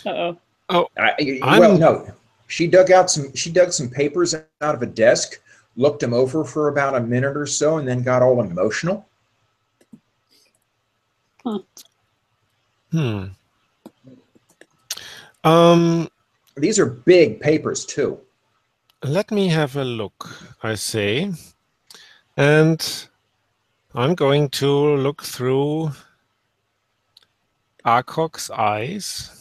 Uh-oh. Oh, well, no. She dug some papers out of a desk, looked them over for about a minute or so, and then got all emotional. Huh. These are big papers too. Let me have a look, I say. And I'm going to look through Acock's eyes.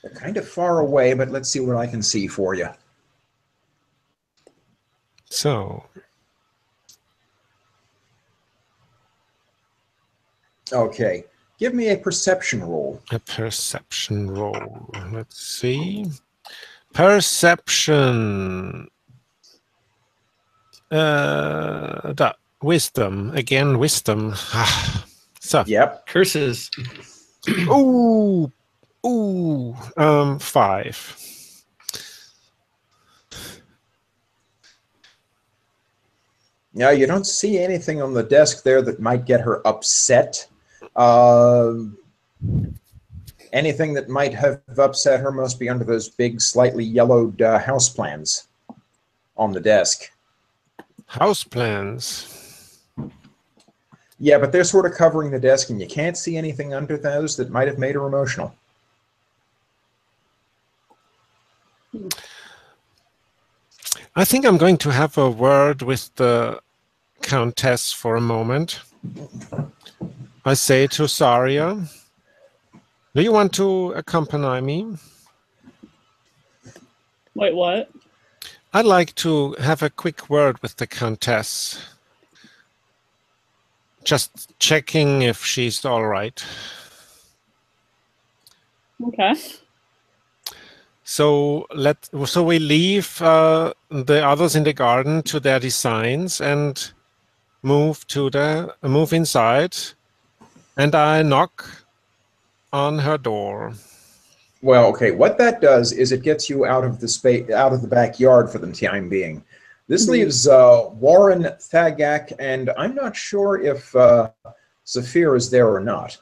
They're kind of far away, but let's see what I can see for you. So. Okay. Give me a perception roll. A perception roll. Let's see. Perception. Wisdom. Again, wisdom. So. Yep. Curses. Ooh. 5. Now, you don't see anything on the desk there that might get her upset. Anything that might have upset her must be under those big, slightly yellowed house plans on the desk. House plans? Yeah, but they're sort of covering the desk, and you can't see anything under those that might have made her emotional. I think I'm going to have a word with the Countess for a moment. I say to Saria, do you want to accompany me? Wait, what? I'd like to have a quick word with the Countess. Just checking if she's all right. Okay. So we leave the others in the garden to their designs and move inside, and I knock on her door. Well, okay, what that does is it gets you out of the backyard for the time being. This leaves Warren, Thagak, and I'm not sure if Zafir is there or not.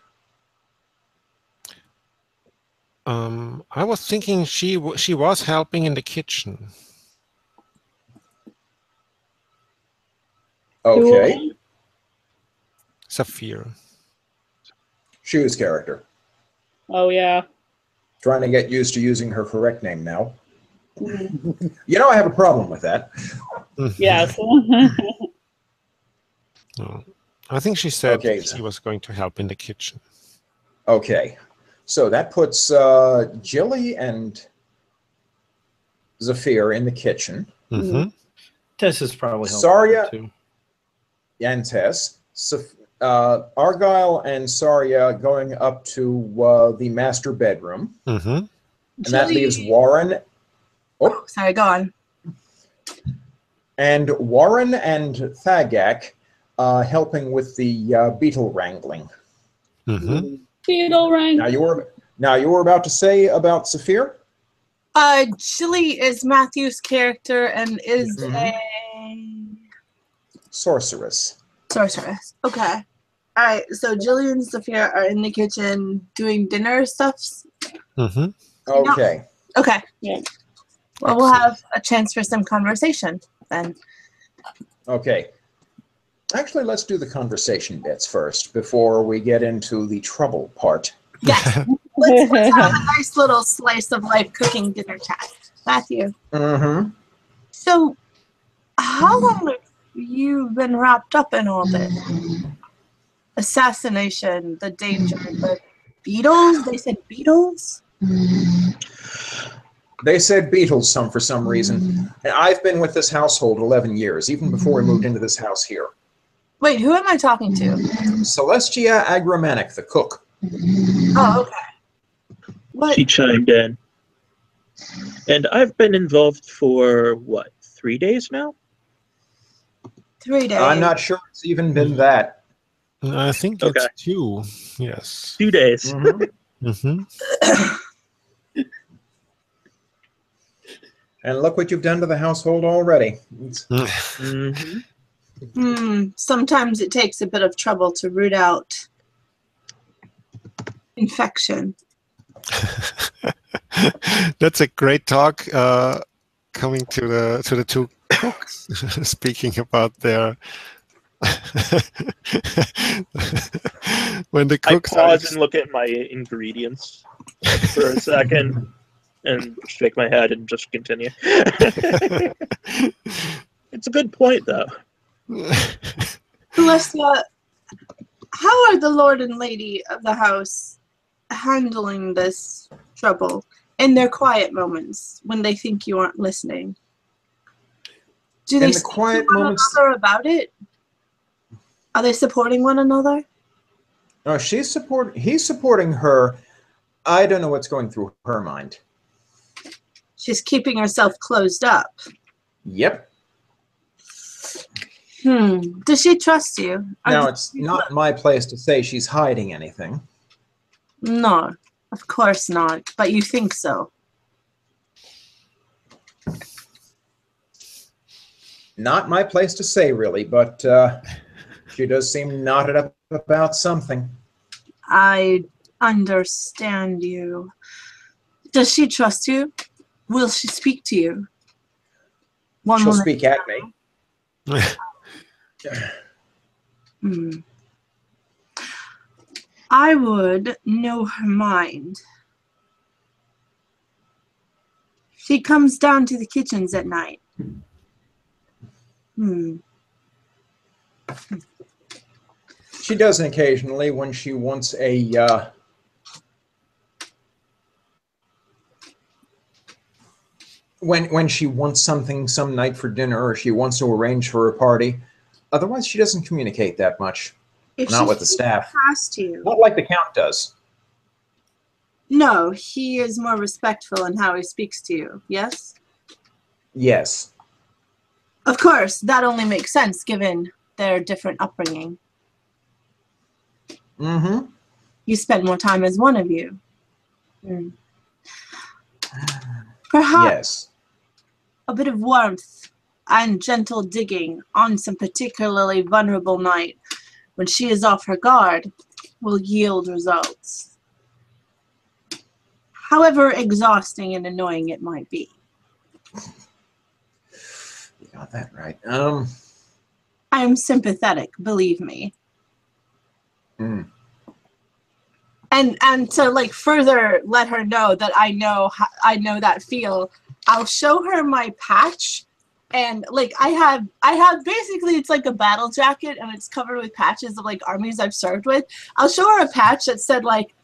I was thinking she was helping in the kitchen. Okay. Zafir. Shoe's character. Oh, yeah. Trying to get used to using her correct name now. You know, I have a problem with that. Yes. No. I think she said Okay, she was going to help in the kitchen. Okay. So that puts Jilly and Zafir in the kitchen. Mm-hmm. Tess is probably helping Saria too. and Tess. Argyle and Saria going up to the master bedroom. Mm-hmm. And that leaves Warren. Oh, sorry, go on. And Warren and Thagak helping with the beetle wrangling. Mm-hmm. Beetle rank. Now you were about to say about Zafir? Chili is Matthew's character and is a sorceress. Sorceress. Okay. All right. So Jilly and Zafir are in the kitchen doing dinner stuffs. Mm-hmm. Okay. Okay. Yeah. Well, we'll have a chance for some conversation then. Okay. Actually, let's do the conversation bits first before we get into the trouble part. Yes. let's have a nice little slice of life cooking dinner chat. Matthew. Mm-hmm. So, how long have you been wrapped up in all this? Assassination, the danger, the beetles? They said beetles? They said beetles for some reason. And I've been with this household 11 years, even before we moved into this house here. Wait, who am I talking to? Celestia Agromanic, the cook. Oh, okay. What? She chimed in. And I've been involved for, what, 3 days now? 3 days. I'm not sure it's even been that. I think Okay. it's 2. Yes. 2 days. Mm-hmm. And look what you've done to the household already. Sometimes it takes a bit of trouble to root out infection. That's a great talk. Coming to the two cooks speaking about their when the cooks I pause and look at my ingredients for a second and shake my head and just continue. It's a good point, though. Celestia, how are the lord and lady of the house handling this trouble in their quiet moments when they think you aren't listening? Do they In the speak quiet to one moments- another about it? Are they supporting one another? No, he's supporting her. I don't know what's going through her mind. She's keeping herself closed up. Yep. Does she trust you? Now, it's not my place to say she's hiding anything. No, of course not. But you think so. Not my place to say, really, but she does seem knotted up about something. I understand you. Does she trust you? Will she speak to you? She'll speak at me. I would know her mind. She comes down to the kitchens at night. She doesn't occasionally when she wants a when she wants something some night for dinner, or she wants to arrange for a party. Otherwise, she doesn't communicate that much. Not with the staff. Past you. Not like the Count does. No, he is more respectful in how he speaks to you. Yes? Yes. Of course, that only makes sense given their different upbringing. You spend more time as one of you. Perhaps Yes. a bit of warmth and gentle digging on some particularly vulnerable night when she is off her guard will yield results. However exhausting and annoying it might be. You got that right. I am sympathetic, believe me. And to like further let her know that I know that feel, I'll show her my patch, and like I have basically, it's like a battle jacket and it's covered with patches of like armies I've served with. I'll show her a patch that said like,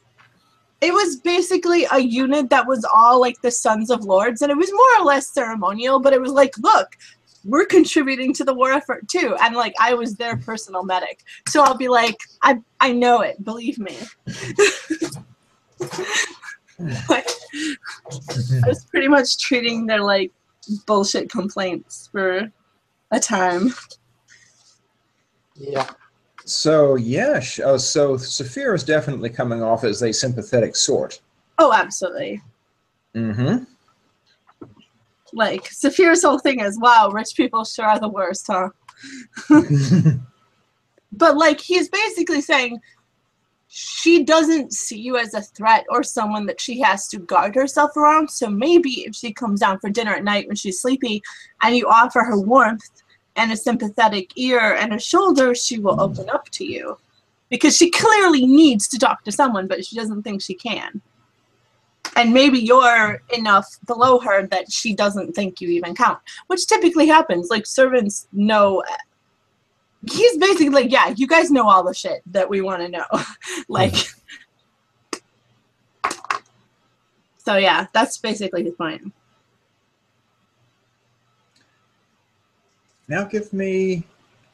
it was basically a unit that was all like the Sons of Lords, and it was more or less ceremonial, but it was like, look, we're contributing to the war effort too, and like I was their personal medic, so I'll be like, I know it, believe me. Like, I was pretty much treating their like bullshit complaints for a time. Yeah. So yeah, so Saphir is definitely coming off as a sympathetic sort. Oh, absolutely. Like, Saphir's whole thing is, wow, rich people sure are the worst, huh? But, like, he's basically saying she doesn't see you as a threat or someone that she has to guard herself around. So maybe if she comes down for dinner at night when she's sleepy and you offer her warmth and a sympathetic ear and a shoulder, she will open up to you. Because she clearly needs to talk to someone, but she doesn't think she can. And maybe you're enough below her that she doesn't think you even count, which typically happens. Like, servants know. He's basically like, yeah, you guys know all the shit that we want to know. Like, so yeah, that's basically his point. Now give me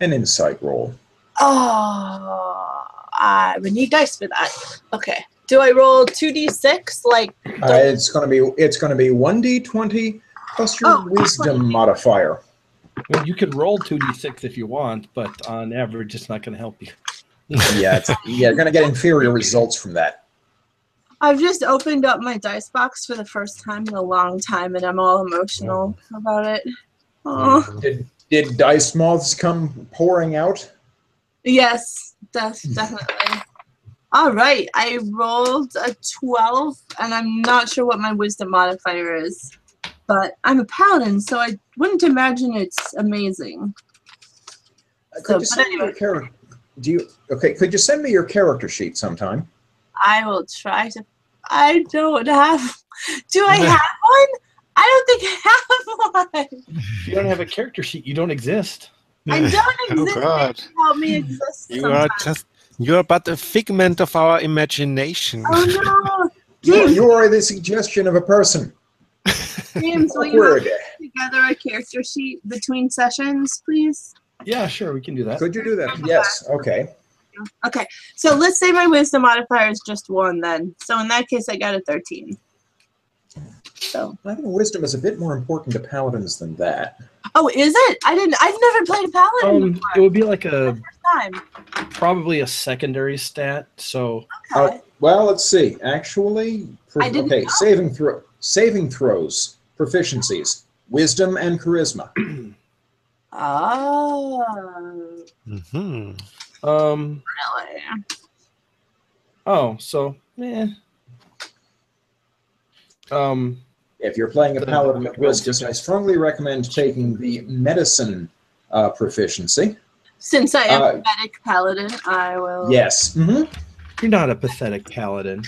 an insight roll. Oh, I would need dice for that. Okay. Do I roll 2d6? Like it's gonna be 1d20 plus your wisdom 20. modifier. Well, you could roll 2d6 if you want, but on average, it's not going to help you. Yeah, you're gonna get inferior results from that. I've just opened up my dice box for the first time in a long time, and I'm all emotional about it. Oh. Did dice moths come pouring out? Yes, definitely. All right, I rolled a 12, and I'm not sure what my wisdom modifier is, but I'm a paladin, so I wouldn't imagine it's amazing. Could you send me your character? Could you send me your character sheet sometime? I will try to. I don't have. Do I have one? I don't think I have one. If you don't have a character sheet, you don't exist. I don't exist. Oh God. Help me exist. You're but a figment of our imagination. Oh no, James! You are the suggestion of a person. James, will you put together a character sheet between sessions, please? Yeah, sure, we can do that. Could you do that? Yes. Okay. Okay, so let's say my wisdom modifier is just 1 then. So in that case, I got a 13. So I think wisdom is a bit more important to paladins than that. Oh, is it? I've never played a paladin before. It would be like a time. probably a secondary stat. So Okay. Well, let's see. Actually, okay, saving throws, proficiencies, wisdom and charisma. Oh. Mm-hmm. Really? Oh, so If you're playing a paladin with wisdom, I strongly recommend taking the medicine proficiency. Since I am a medic paladin, I will. Yes. Mm-hmm. You're not a pathetic paladin.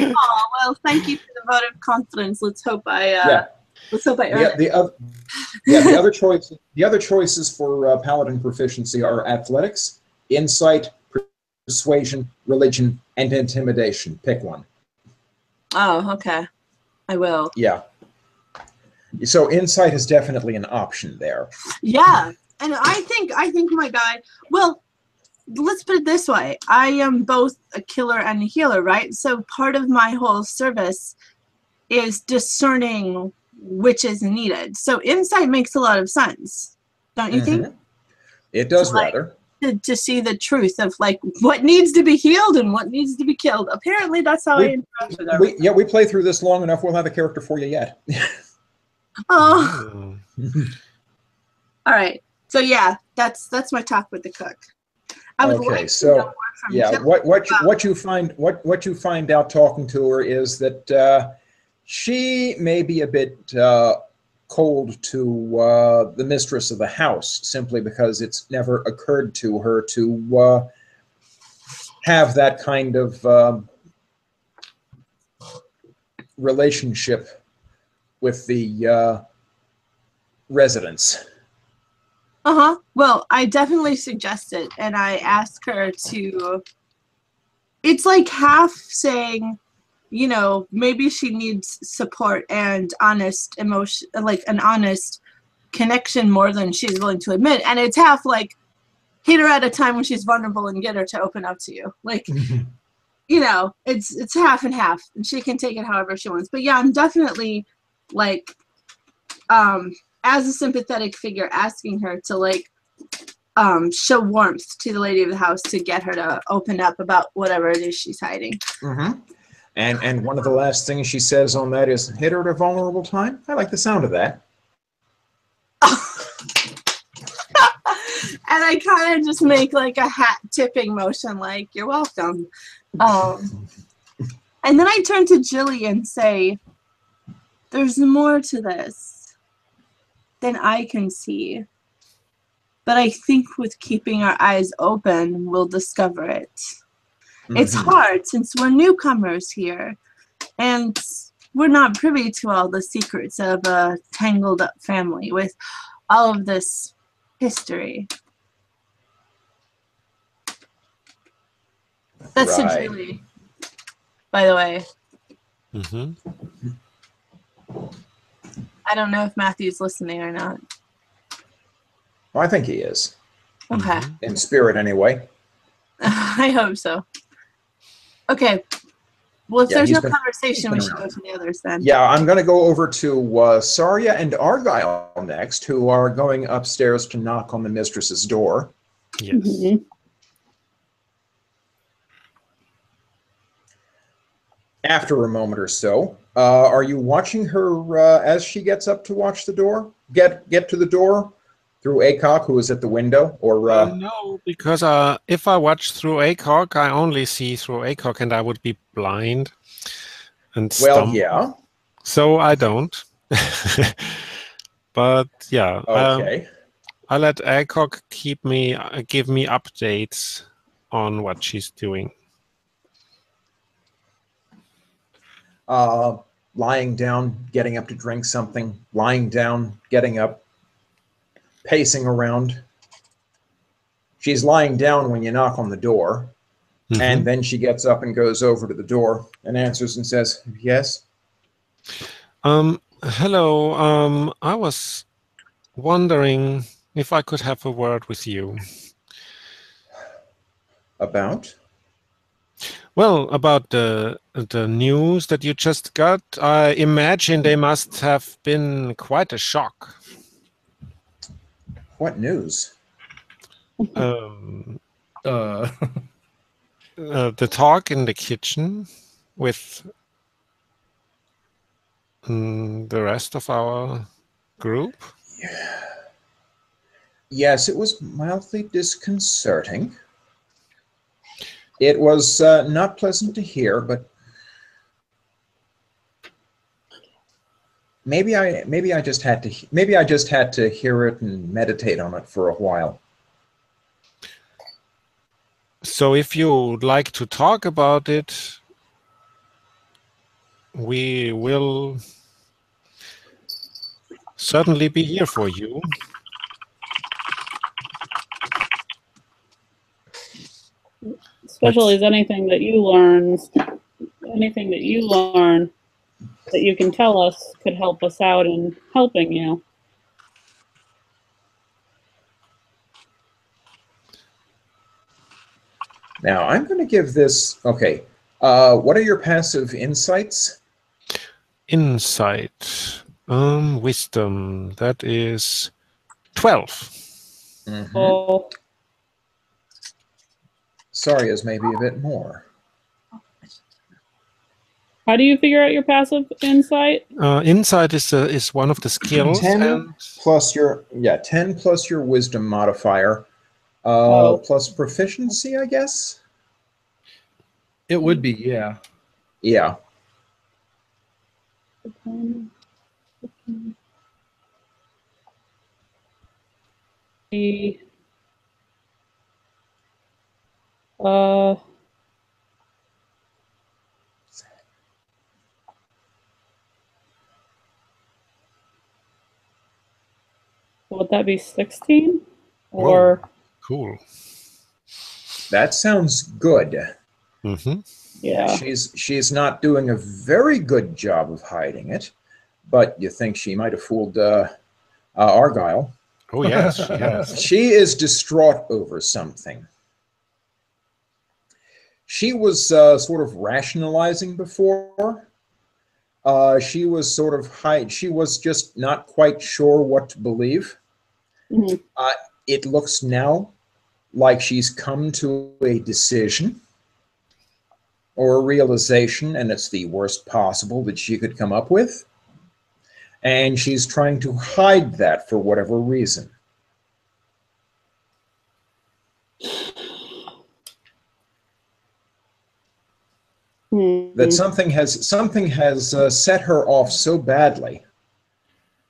Oh, well, thank you for the vote of confidence. Let's hope I. Let's hope I earn it. The other choices for paladin proficiency are athletics, insight, persuasion, religion, and intimidation. Pick one. Oh, okay. I will. Yeah. So insight is definitely an option there. Yeah, and I think my guy. Well, let's put it this way: I am both a killer and a healer, right? So part of my whole service is discerning which is needed. So insight makes a lot of sense, don't you think? It does, rather. To see the truth of like what needs to be healed and what needs to be killed. Apparently, that's how I interact with everything. We play through this long enough. We'll have a character for you yet. Oh. All right. So yeah, that's my talk with the cook. I would like to know more from Jill. What you find out talking to her is that she may be a bit cold to the mistress of the house, simply because it's never occurred to her to have that kind of relationship with the residents. Well, I definitely suggest it, and I ask her to. It's like half saying, you know, maybe she needs support and honest emotion, like an honest connection more than she's willing to admit. And it's half like hit her at a time when she's vulnerable and get her to open up to you. Like, you know, it's half and half, and she can take it however she wants. But yeah, I'm definitely like, as a sympathetic figure, asking her to like, show warmth to the lady of the house to get her to open up about whatever it is she's hiding. And one of the last things she says on that is, hit her at a vulnerable time. I like the sound of that. And I kind of just make like a hat tipping motion, like, you're welcome. And then I turn to Jilly and say, there's more to this than I can see. But I think with keeping our eyes open, we'll discover it. It's hard since we're newcomers here, and we're not privy to all the secrets of a tangled up family with all of this history. That's to Right. Julie, by the way. Mm-hmm. I don't know if Matthew's listening or not. Well, I think he is. Okay. In spirit, anyway. I hope so. Okay. Well, if Yeah, there's he's no been- conversation, we been should go around. to the others then. Yeah, I'm going to go over to Saria and Argyle next, who are going upstairs to knock on the mistress's door. Yes. Mhm. After a moment or so, are you watching her as she gets up to watch the door? Get to the door through ACOG, who is at the window, or No, because if I watch through ACOG, I only see through ACOG, and I would be blind and well, stumble. yeah, So I don't. But yeah, okay. I let ACOG give me updates on what she's doing. Lying down, getting up to drink something, lying down, getting up, pacing around. She's lying down when you knock on the door, and then she gets up and goes over to the door and answers and says, yes? Hello. I was wondering if I could have a word with you. About? Well, about the news that you just got, I imagine they must have been quite a shock. What news? Uh, The talk in the kitchen with the rest of our group. Yes, it was mildly disconcerting. It was not pleasant to hear, but maybe I just had to hear it and meditate on it for a while. So if you would like to talk about it, we will certainly be here for you. Especially as anything that you learn that you can tell us could help us out in helping you. Now, I'm going to give this, okay, what are your passive insights? Insight, wisdom, that is 12. Mm-hmm. Oh, Sorry, is maybe a bit more. how do you figure out your passive insight? Insight is one of the skills. 10 plus your, 10 plus your wisdom modifier, plus proficiency, I guess? it would be, yeah. Yeah. Uh, would that be 16? Or Whoa, cool. That sounds good. Mm-hmm. yeah. She's not doing a very good job of hiding it, but you think she might have fooled Argyle. Oh yes, she has. She is distraught over something. She was sort of rationalizing before. She was sort of she was just not quite sure what to believe. Mhm. It looks now like she's come to a decision or a realization, and it's the worst possible that she could come up with. And she's trying to hide that for whatever reason. That something has set her off so badly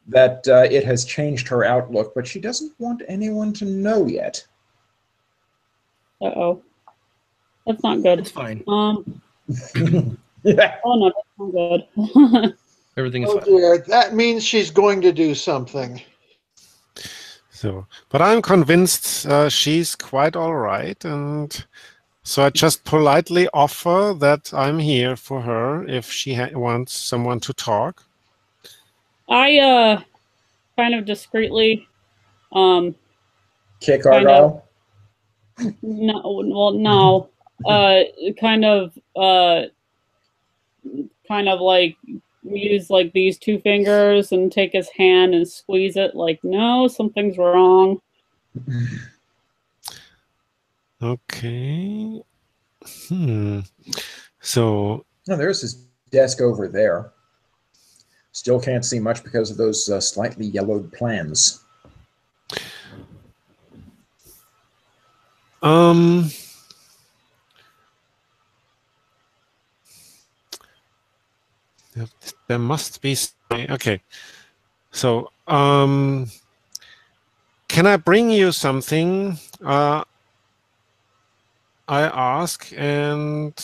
that it has changed her outlook, but she doesn't want anyone to know yet. Uh-oh. That's not good. It's fine. Yeah. Oh no, that's not good. Everything is Oh fine. dear, that means she's going to do something. So, but I'm convinced she's quite all right, and so I just politely offer that I'm here for her if she wants someone to talk. I kind of discreetly Kick kind Argyle. no. Kind of like use like these two fingers and take his hand and squeeze it like, no, something's wrong. Okay. So. Oh, there's his desk over there. Still can't see much because of those slightly yellowed plans. There must be. Okay. So, can I bring you something? I ask, and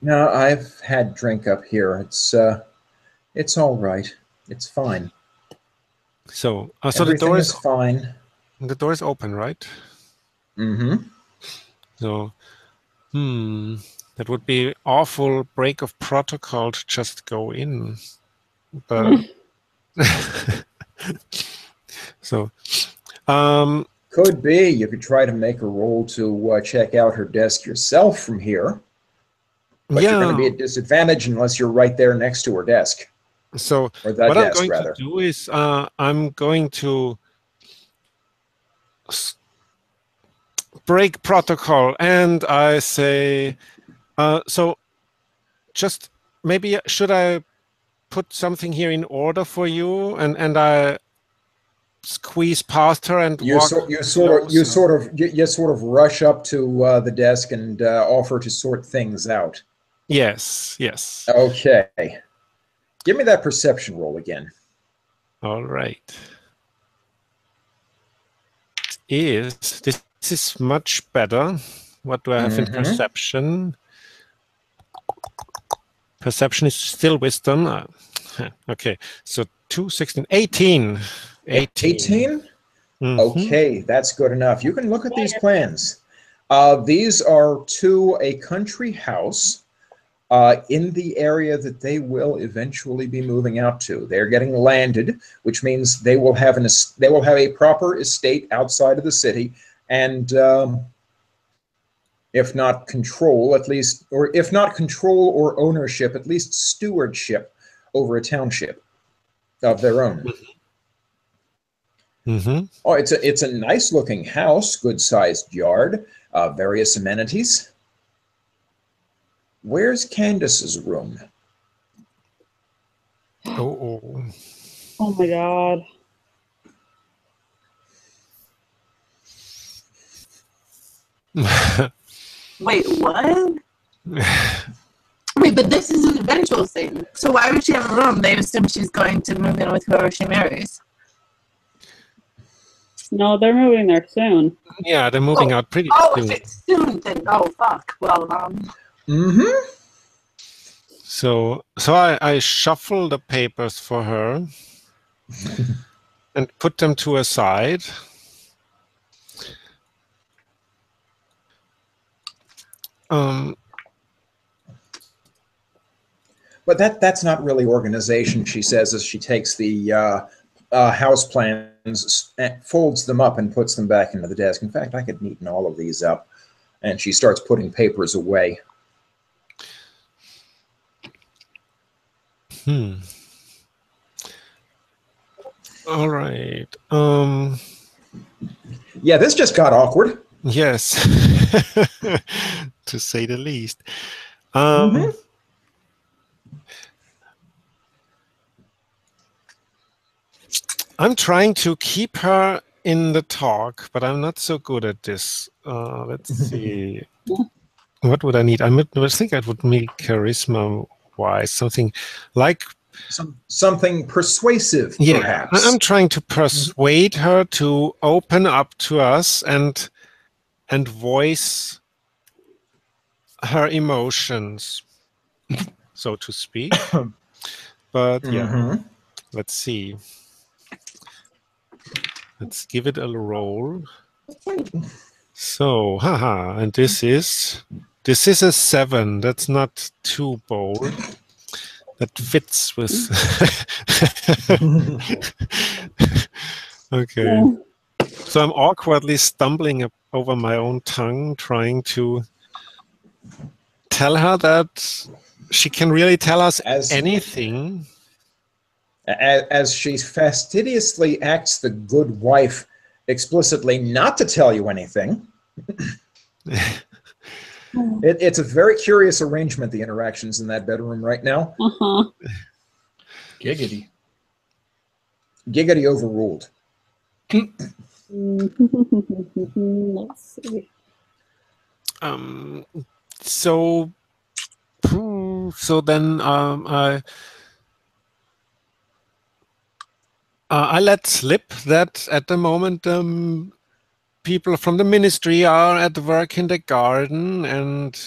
No, I've had drink up here. It's all right. It's fine. So, so Everything the door is fine. The door is open, right? Mm-hmm. So, that would be awful break of protocol to just go in. But so, could be. You could try to make a roll to check out her desk yourself from here. But you're going to be at disadvantage unless you're right there next to her desk. So or the what desk, I'm going rather. to do is I'm going to break protocol, and I say, so just maybe should I put something here in order for you, and I squeeze past her and you sort of rush up to the desk and offer to sort things out. Yes. Okay. Give me that perception roll again. All right. This is much better. What do I have in perception? Perception is still wisdom. Okay, so 2, 16, 18. 18? Okay, that's good enough. You can look at these plans. These are to a country house in the area that they will eventually be moving out to. They're getting landed, which means they will have a proper estate outside of the city, and if not control, at least, or if not control or ownership, at least stewardship over a township of their own. Oh, it's a nice looking house, good sized yard, various amenities. Where's Candace's room? Oh my God. Wait, what? Wait, but this is an eventual thing. So why would she have a room? They assume she's going to move in with whoever she marries. No, they're moving there soon. Yeah, they're moving out pretty soon. If it's soon, then fuck. Well, So I shuffle the papers for her and put them to a side. But that's not really organization, she says, as she takes the house plans, folds them up and puts them back into the desk. In fact, I could neaten all of these up. And she starts putting papers away. All right. Yeah, this just got awkward. Yes, to say the least. I'm trying to keep her in the talk, but I'm not so good at this. Let's see. What would I need? I think I would need charisma-wise, something like something persuasive, perhaps. I'm trying to persuade her to open up to us and voice her emotions, so to speak. But yeah, let's see. Let's give it a roll. So, haha, and this is a 7. That's not too bold. That fits with. Okay. So I'm awkwardly stumbling over my own tongue, trying to tell her that she can really tell us anything. As she fastidiously acts the good wife, explicitly not to tell you anything. It's a very curious arrangement, the interactions in that bedroom right now. Giggity. Giggity overruled. Let's see. So then I let slip that at the moment people from the ministry are at work in the garden, and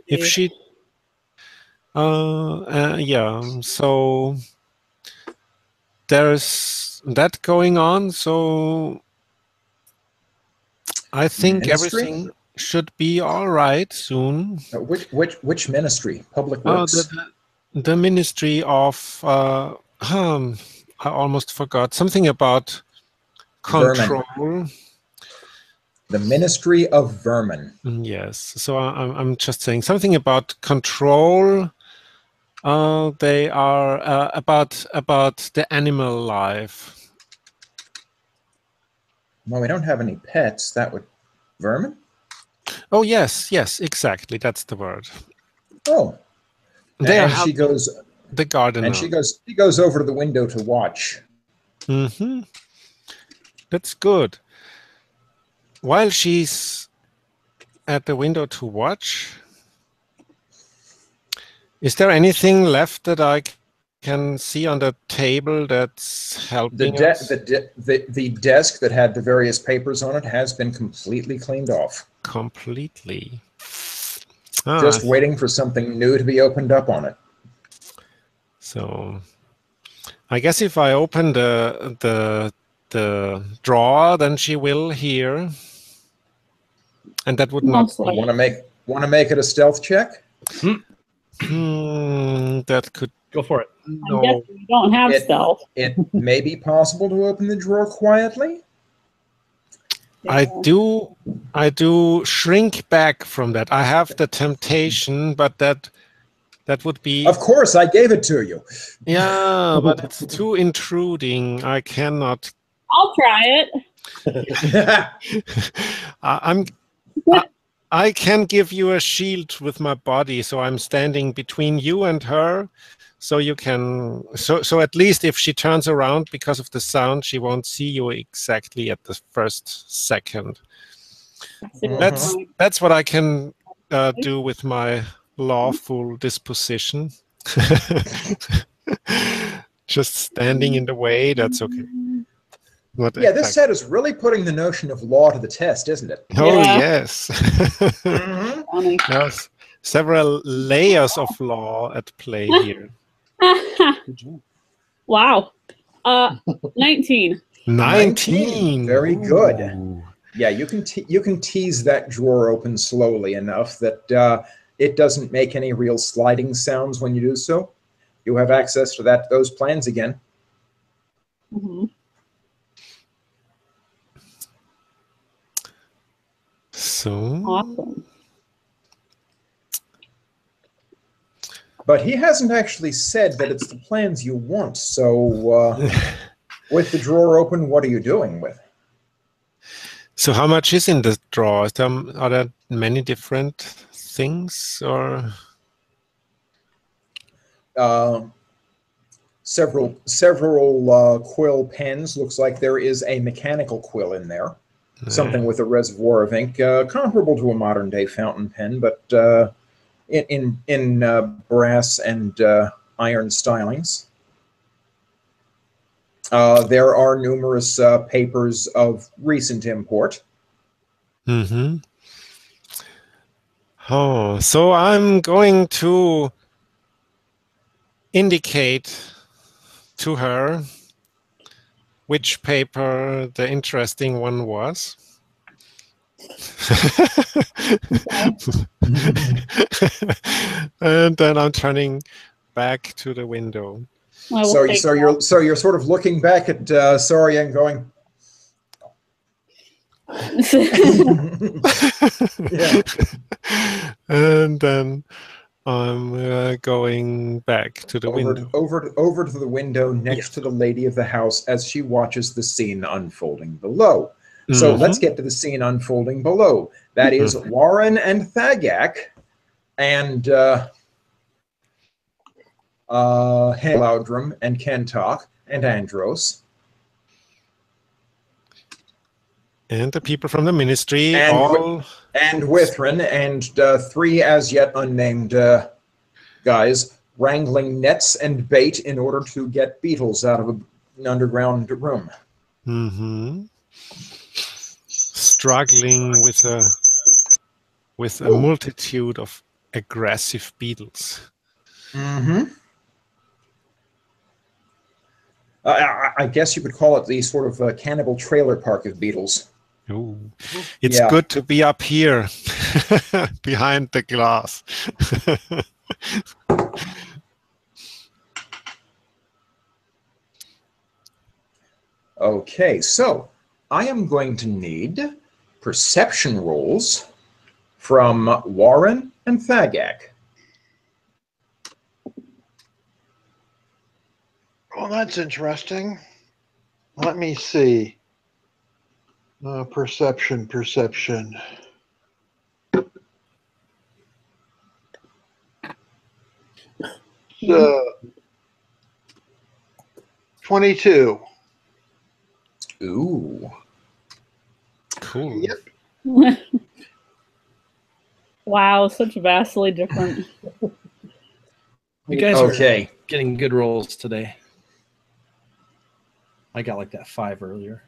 if she yeah, so there's that going on, so I think Ministry? everything should be all right soon. Which ministry? Public Works? The ministry of I almost forgot something about control. Vermin. The Ministry of Vermin. Yes. So I'm just saying something about control. They are about the animal life. Well, we don't have any pets. That would vermin. Oh yes, exactly. That's the word. Oh, and she goes the gardener. And she goes over to the window to watch. That's good. While she's at the window to watch, is there anything left that I can see on the table that's helping us? The desk that had the various papers on it has been completely cleaned off. Completely. Just waiting for something new to be opened up on it. So I guess if I open the drawer, then she will hear. And that would not want to make it a stealth check? That could go for it. No. I guess you don't have stealth. It may be possible to open the drawer quietly. Yeah. I do shrink back from that. I have the temptation, but that would be. Of course, I gave it to you. Yeah, but it's too intruding. I cannot. I'll try it. I can give you a shield with my body, so I'm standing between you and her, so you can. So at least if she turns around because of the sound, she won't see you exactly at the first second. That's what I can do with my lawful disposition. Just standing in the way. That's okay. This set is really putting the notion of law to the test, isn't it? Oh, yes. There's several layers of law at play here. Wow. 19. 19. Very good. Ooh. Yeah, you can tease that drawer open slowly enough that it doesn't make any real sliding sounds when you do so. You have access to those plans again. So awesome. But he hasn't actually said that it's the plans you want. So with the drawer open, what are you doing with it? So how much is in the drawer? Are there many different things, or several quill pens? Looks like there is a mechanical quill in there. Something with a reservoir of ink, comparable to a modern-day fountain pen, but in brass and iron stylings. There are numerous papers of recent import. Oh, so I'm going to indicate to her which paper the interesting one was. And then I'm turning back to the window. So you're sort of looking back at Soria and going, yeah. And then I'm going back to the window. Over to the window next to the lady of the house as she watches the scene unfolding below. So let's get to the scene unfolding below. That is Warren and Thagak and Laudrum and Kentok and Andros. And the people from the ministry, and all... And Withrin and 3 as yet unnamed guys wrangling nets and bait in order to get beetles out of an underground room. Struggling with a multitude of aggressive beetles. I guess you could call it the sort of cannibal trailer park of beetles. Ooh. It's good to be up here behind the glass. Okay, so I am going to need perception rolls from Warren and Thagak. Well, that's interesting. Let me see. Perception. 22. Ooh. Cool. Yep. Wow, such vastly different. You guys are getting good rolls today. I got like that 5 earlier.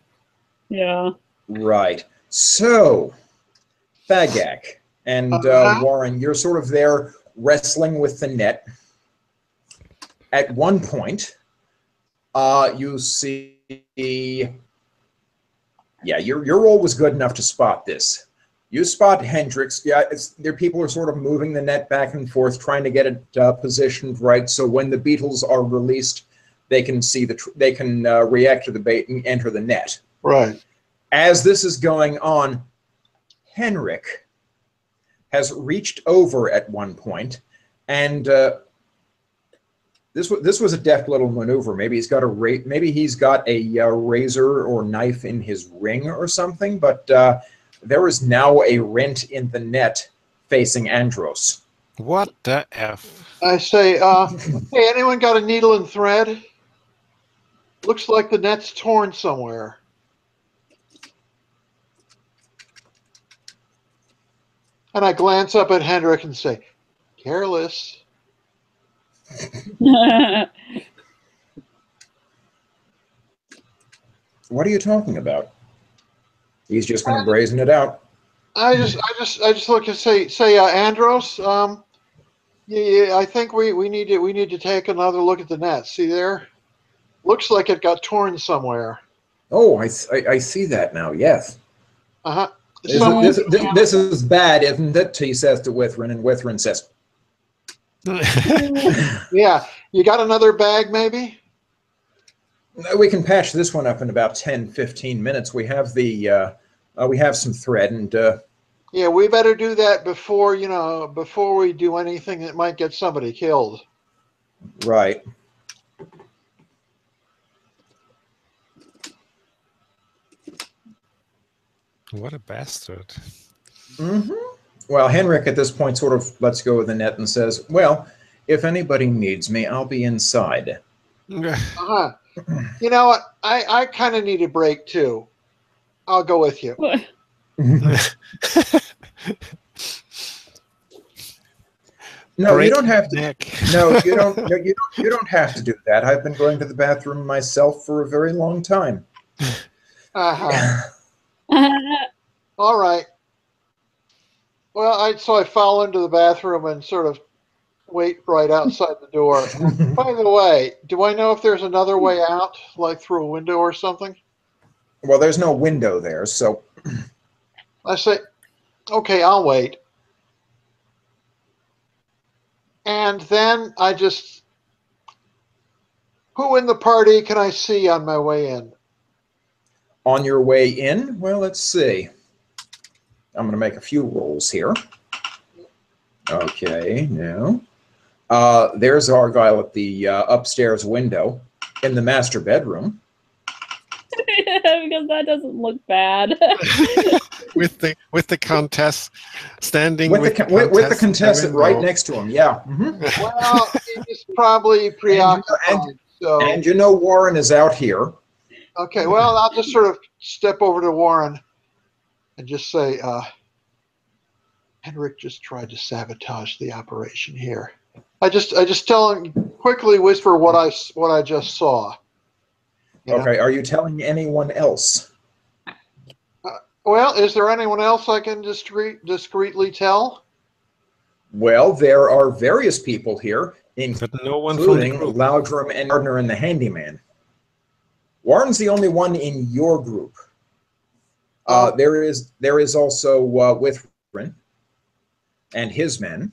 Yeah. Right. So, Thagak and Warren, you're sort of there wrestling with the net. At one point, you see... Yeah, your roll was good enough to spot this. You spot Hendrix. Yeah, people are sort of moving the net back and forth, trying to get it positioned right. So when the beetles are released, they can see they can react to the bait and enter the net. Right. As this is going on, Henrik has reached over at one point, and this was a deft little maneuver. Maybe he's got a razor or knife in his ring or something. But there is now a rent in the net facing Andros. What the F? I say, hey, anyone got a needle and thread? Looks like the net's torn somewhere. And I glance up at Hendrik and say, careless. What are you talking about? He's just going to brazen it out. I just look and say, Andros, yeah, I think we need to take another look at the net. See there? Looks like it got torn somewhere. Oh, I see that now. Yes. Uh-huh. This is bad, isn't it? He says to Withrin, and Withrin says, yeah. You got another bag, maybe? We can patch this one up in about 10-15 minutes. We have we have some thread, and yeah, we better do that before we do anything that might get somebody killed. Right. What a bastard. Well, Henrik at this point sort of lets go of the net and says, well, if anybody needs me, I'll be inside. Uh-huh. You know what? I kind of need a break, too. I'll go with you. No, you don't have to. No, you don't. No, you don't have to do that. I've been going to the bathroom myself for a very long time. Uh-huh. All right. Well, so I fall into the bathroom and sort of wait right outside the door. And by the way, do I know if there's another way out, like through a window or something? Well, there's no window there, so I say, okay, I'll wait. And then I just, who in the party can I see on my way in? on your way in, well, let's see. I'm going to make a few rolls here. Okay, no. There's Argyle at the upstairs window in the master bedroom. Because that doesn't look bad. with the Countess standing with the Contessa right next to him. Yeah. Mm-hmm. Well, he's probably preoccupied. And you know Warren is out here. Okay, well, I'll just sort of step over to Warren and just say, Henrik just tried to sabotage the operation here. I just tell him, quickly whisper what I just saw. Okay, are you telling anyone else? Well, is there anyone else I can discreetly tell? Well, there are various people here, but no one from the including group. Loudrum and Gardner and the handyman. Warren's the only one in your group. There is also Withrin and his men.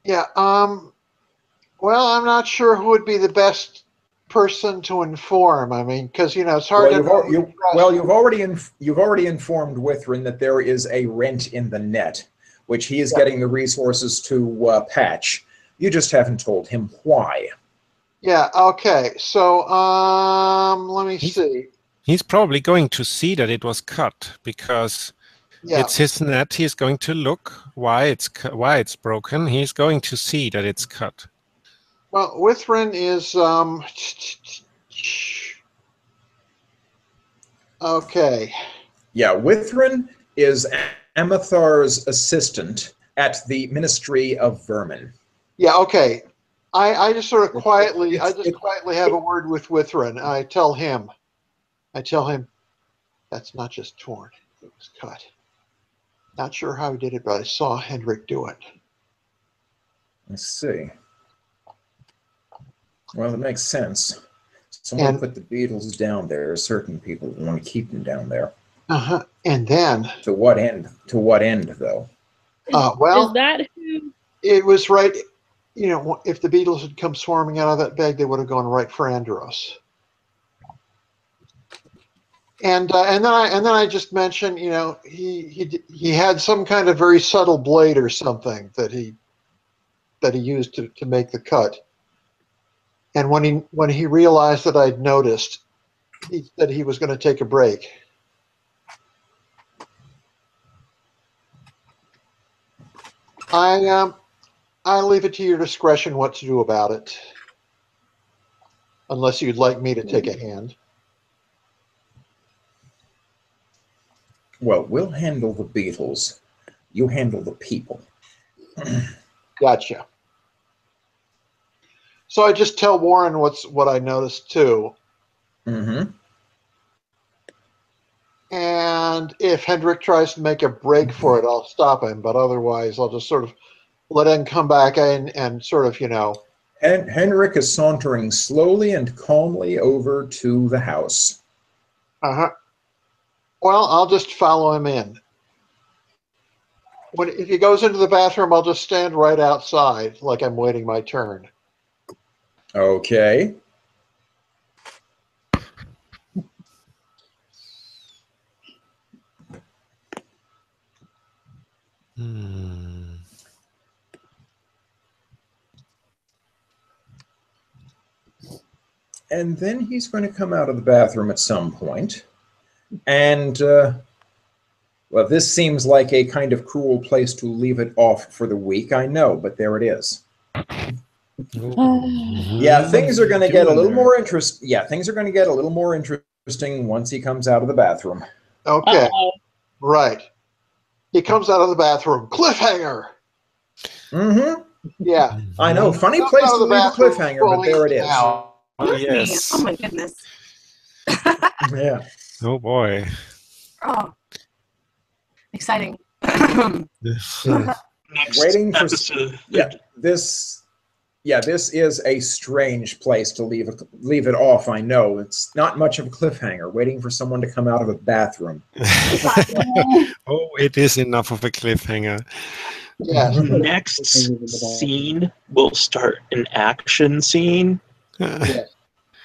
Yeah. Well, I'm not sure who would be the best person to inform. I mean, because it's hard to. You've already informed Withrin that there is a rent in the net, which he is getting the resources to patch. You just haven't told him why. Yeah. Okay. So, let me see. He's probably going to see that it was cut because it's his net. He's going to look why it's broken. He's going to see that it's cut. Well, Withrin is okay. Yeah, Withrin is Amathar's assistant at the Ministry of Vermin. Yeah. Okay. I just sort of quietly have a word with Withrin. I tell him that's not just torn; it was cut. Not sure how he did it, but I saw Hendrik do it. Let's see. Well, it makes sense. Someone put the beetles down there. Certain people want to keep them down there. And then to what end? To what end, though? Well, is that who? It was right. If the beetles had come swarming out of that bag, they would have gone right for Andros. And then I just mentioned, he had some kind of very subtle blade or something that he used to make the cut. And when he realized that I'd noticed, he said he was going to take a break. I leave it to your discretion what to do about it, unless you'd like me to take a hand. Well, we'll handle the beetles. You handle the people. Gotcha. So I just tell Warren what I noticed too. Mm-hmm. And if Hendrik tries to make a break for it, I'll stop him. But otherwise, I'll just sort of let him come back in and sort of, And Henrik is sauntering slowly and calmly over to the house. Well, I'll just follow him in. If he goes into the bathroom, I'll just stand right outside like I'm waiting my turn. Okay. And then he's going to come out of the bathroom at some point. And, well, this seems like a kind of cruel place to leave it off for the week, I know, but there it is. Yeah, things are going to get a little more interesting. Yeah, things are going to get a little more interesting once he comes out of the bathroom. Okay. Right. He comes out of the bathroom. Cliffhanger. Mm-hmm. Yeah. I know. Funny place to leave a cliffhanger, but there it is. Oh, yes. Oh my goodness. Yeah. Oh boy. Oh. Exciting. Next Waiting for episode. this is a strange place to leave it off. I know it's not much of a cliffhanger. Waiting for someone to come out of a bathroom. Oh, it is enough of a cliffhanger. Yes. Next scene will start an action scene. Yes.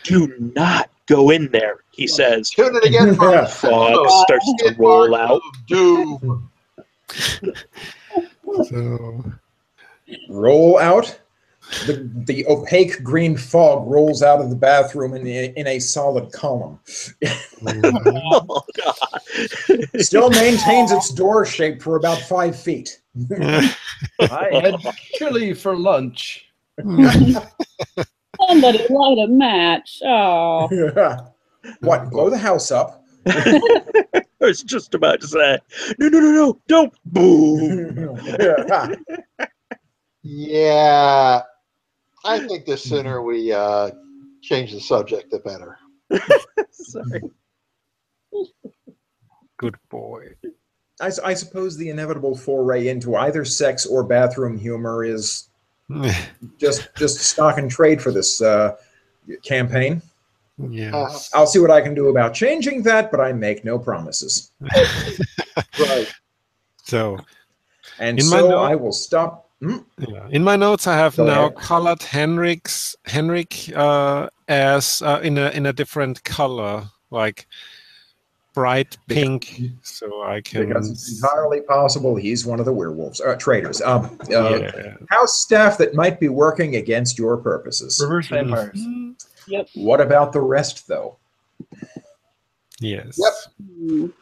Do not go in there, he says. Tune it again for Yeah. Fog starts to roll out. Doom. So, Roll out. The opaque green fog rolls out of the bathroom in a solid column. Oh, God. Still maintains its door shape for about 5 feet. I had chili for lunch. Somebody light a match. Oh. What? Blow the house up? I was just about to say, no, don't. Boom. Yeah. I think the sooner we change the subject, the better. Sorry. good boy. I suppose the inevitable foray into either sex or bathroom humor is just stock and trade for this campaign. Yes. I'll see what I can do about changing that, but I make no promises. Right. So, And In my so note- I will stop. yeah. In my notes, I have Go now ahead. colored Henrik as in a different color, like bright pink, so I can. Because it's entirely possible he's one of the werewolves, traitors, Yeah. house staff that might be working against your purposes. Reverse vampires. Mhm. Yep. What about the rest, though? Yes. Yep. Mm.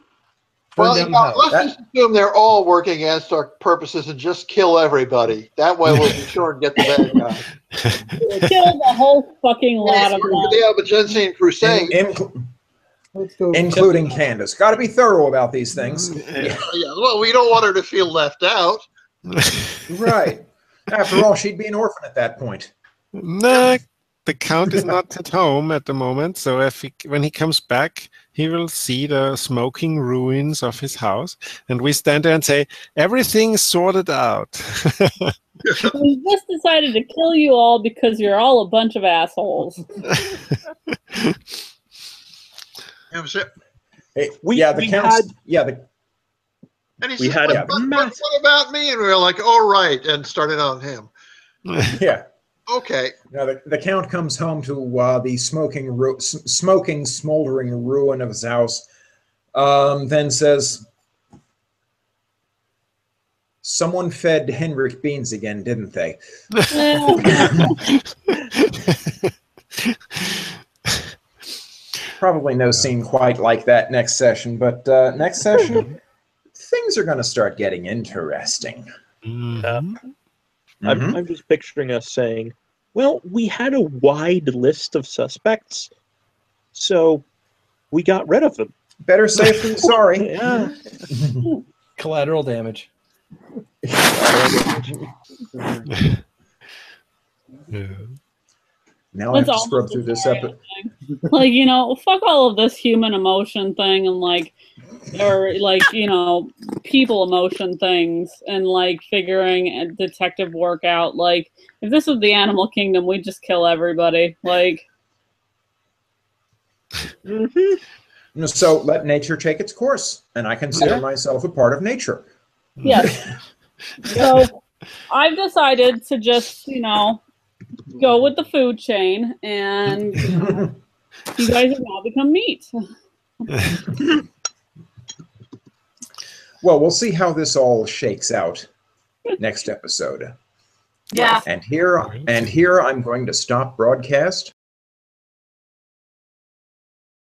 Well, Burn down the house. let's just assume they're all working against our purposes and just kill everybody. That way we'll be sure and get the bad guy. Kill the whole fucking lot of them. Yeah, but Jensine Crusade. Let's go. Including Candace. Got to be thorough about these things. Yeah. Yeah, well, we don't want her to feel left out. Right. After all, she'd be an orphan at that point. Nah, the Count is not at home at the moment, so when he comes back, he will see the smoking ruins of his house, and we stand there and say, everything's sorted out. We just decided to kill you all because you're all a bunch of assholes. That was it. Hey, We Count's, had- And he We said, had a what massive- about me? And we were like, all right, and started on him. yeah. Okay. Now the Count comes home to the smoking, smoldering ruin of his house. Then says, "Someone fed Henrik beans again, didn't they?" Probably no scene quite like that next session, but next session, things are going to start getting interesting. Mhm. Mhm. I'm just picturing us saying, well, we had a wide list of suspects, so we got rid of them. Better safe than sorry. Yeah. Collateral damage. Yeah. Now I have That's to scrub almost through a this story, episode. Like, fuck all of this human emotion thing and people emotion things and figuring a detective work out. Like, if this was the animal kingdom, we'd just kill everybody. Like, So let nature take its course, and I consider myself a part of nature. yes. So I've decided to just, go with the food chain, and you guys have now become meat. Well, we'll see how this all shakes out next episode. Yeah. And here I'm going to stop broadcast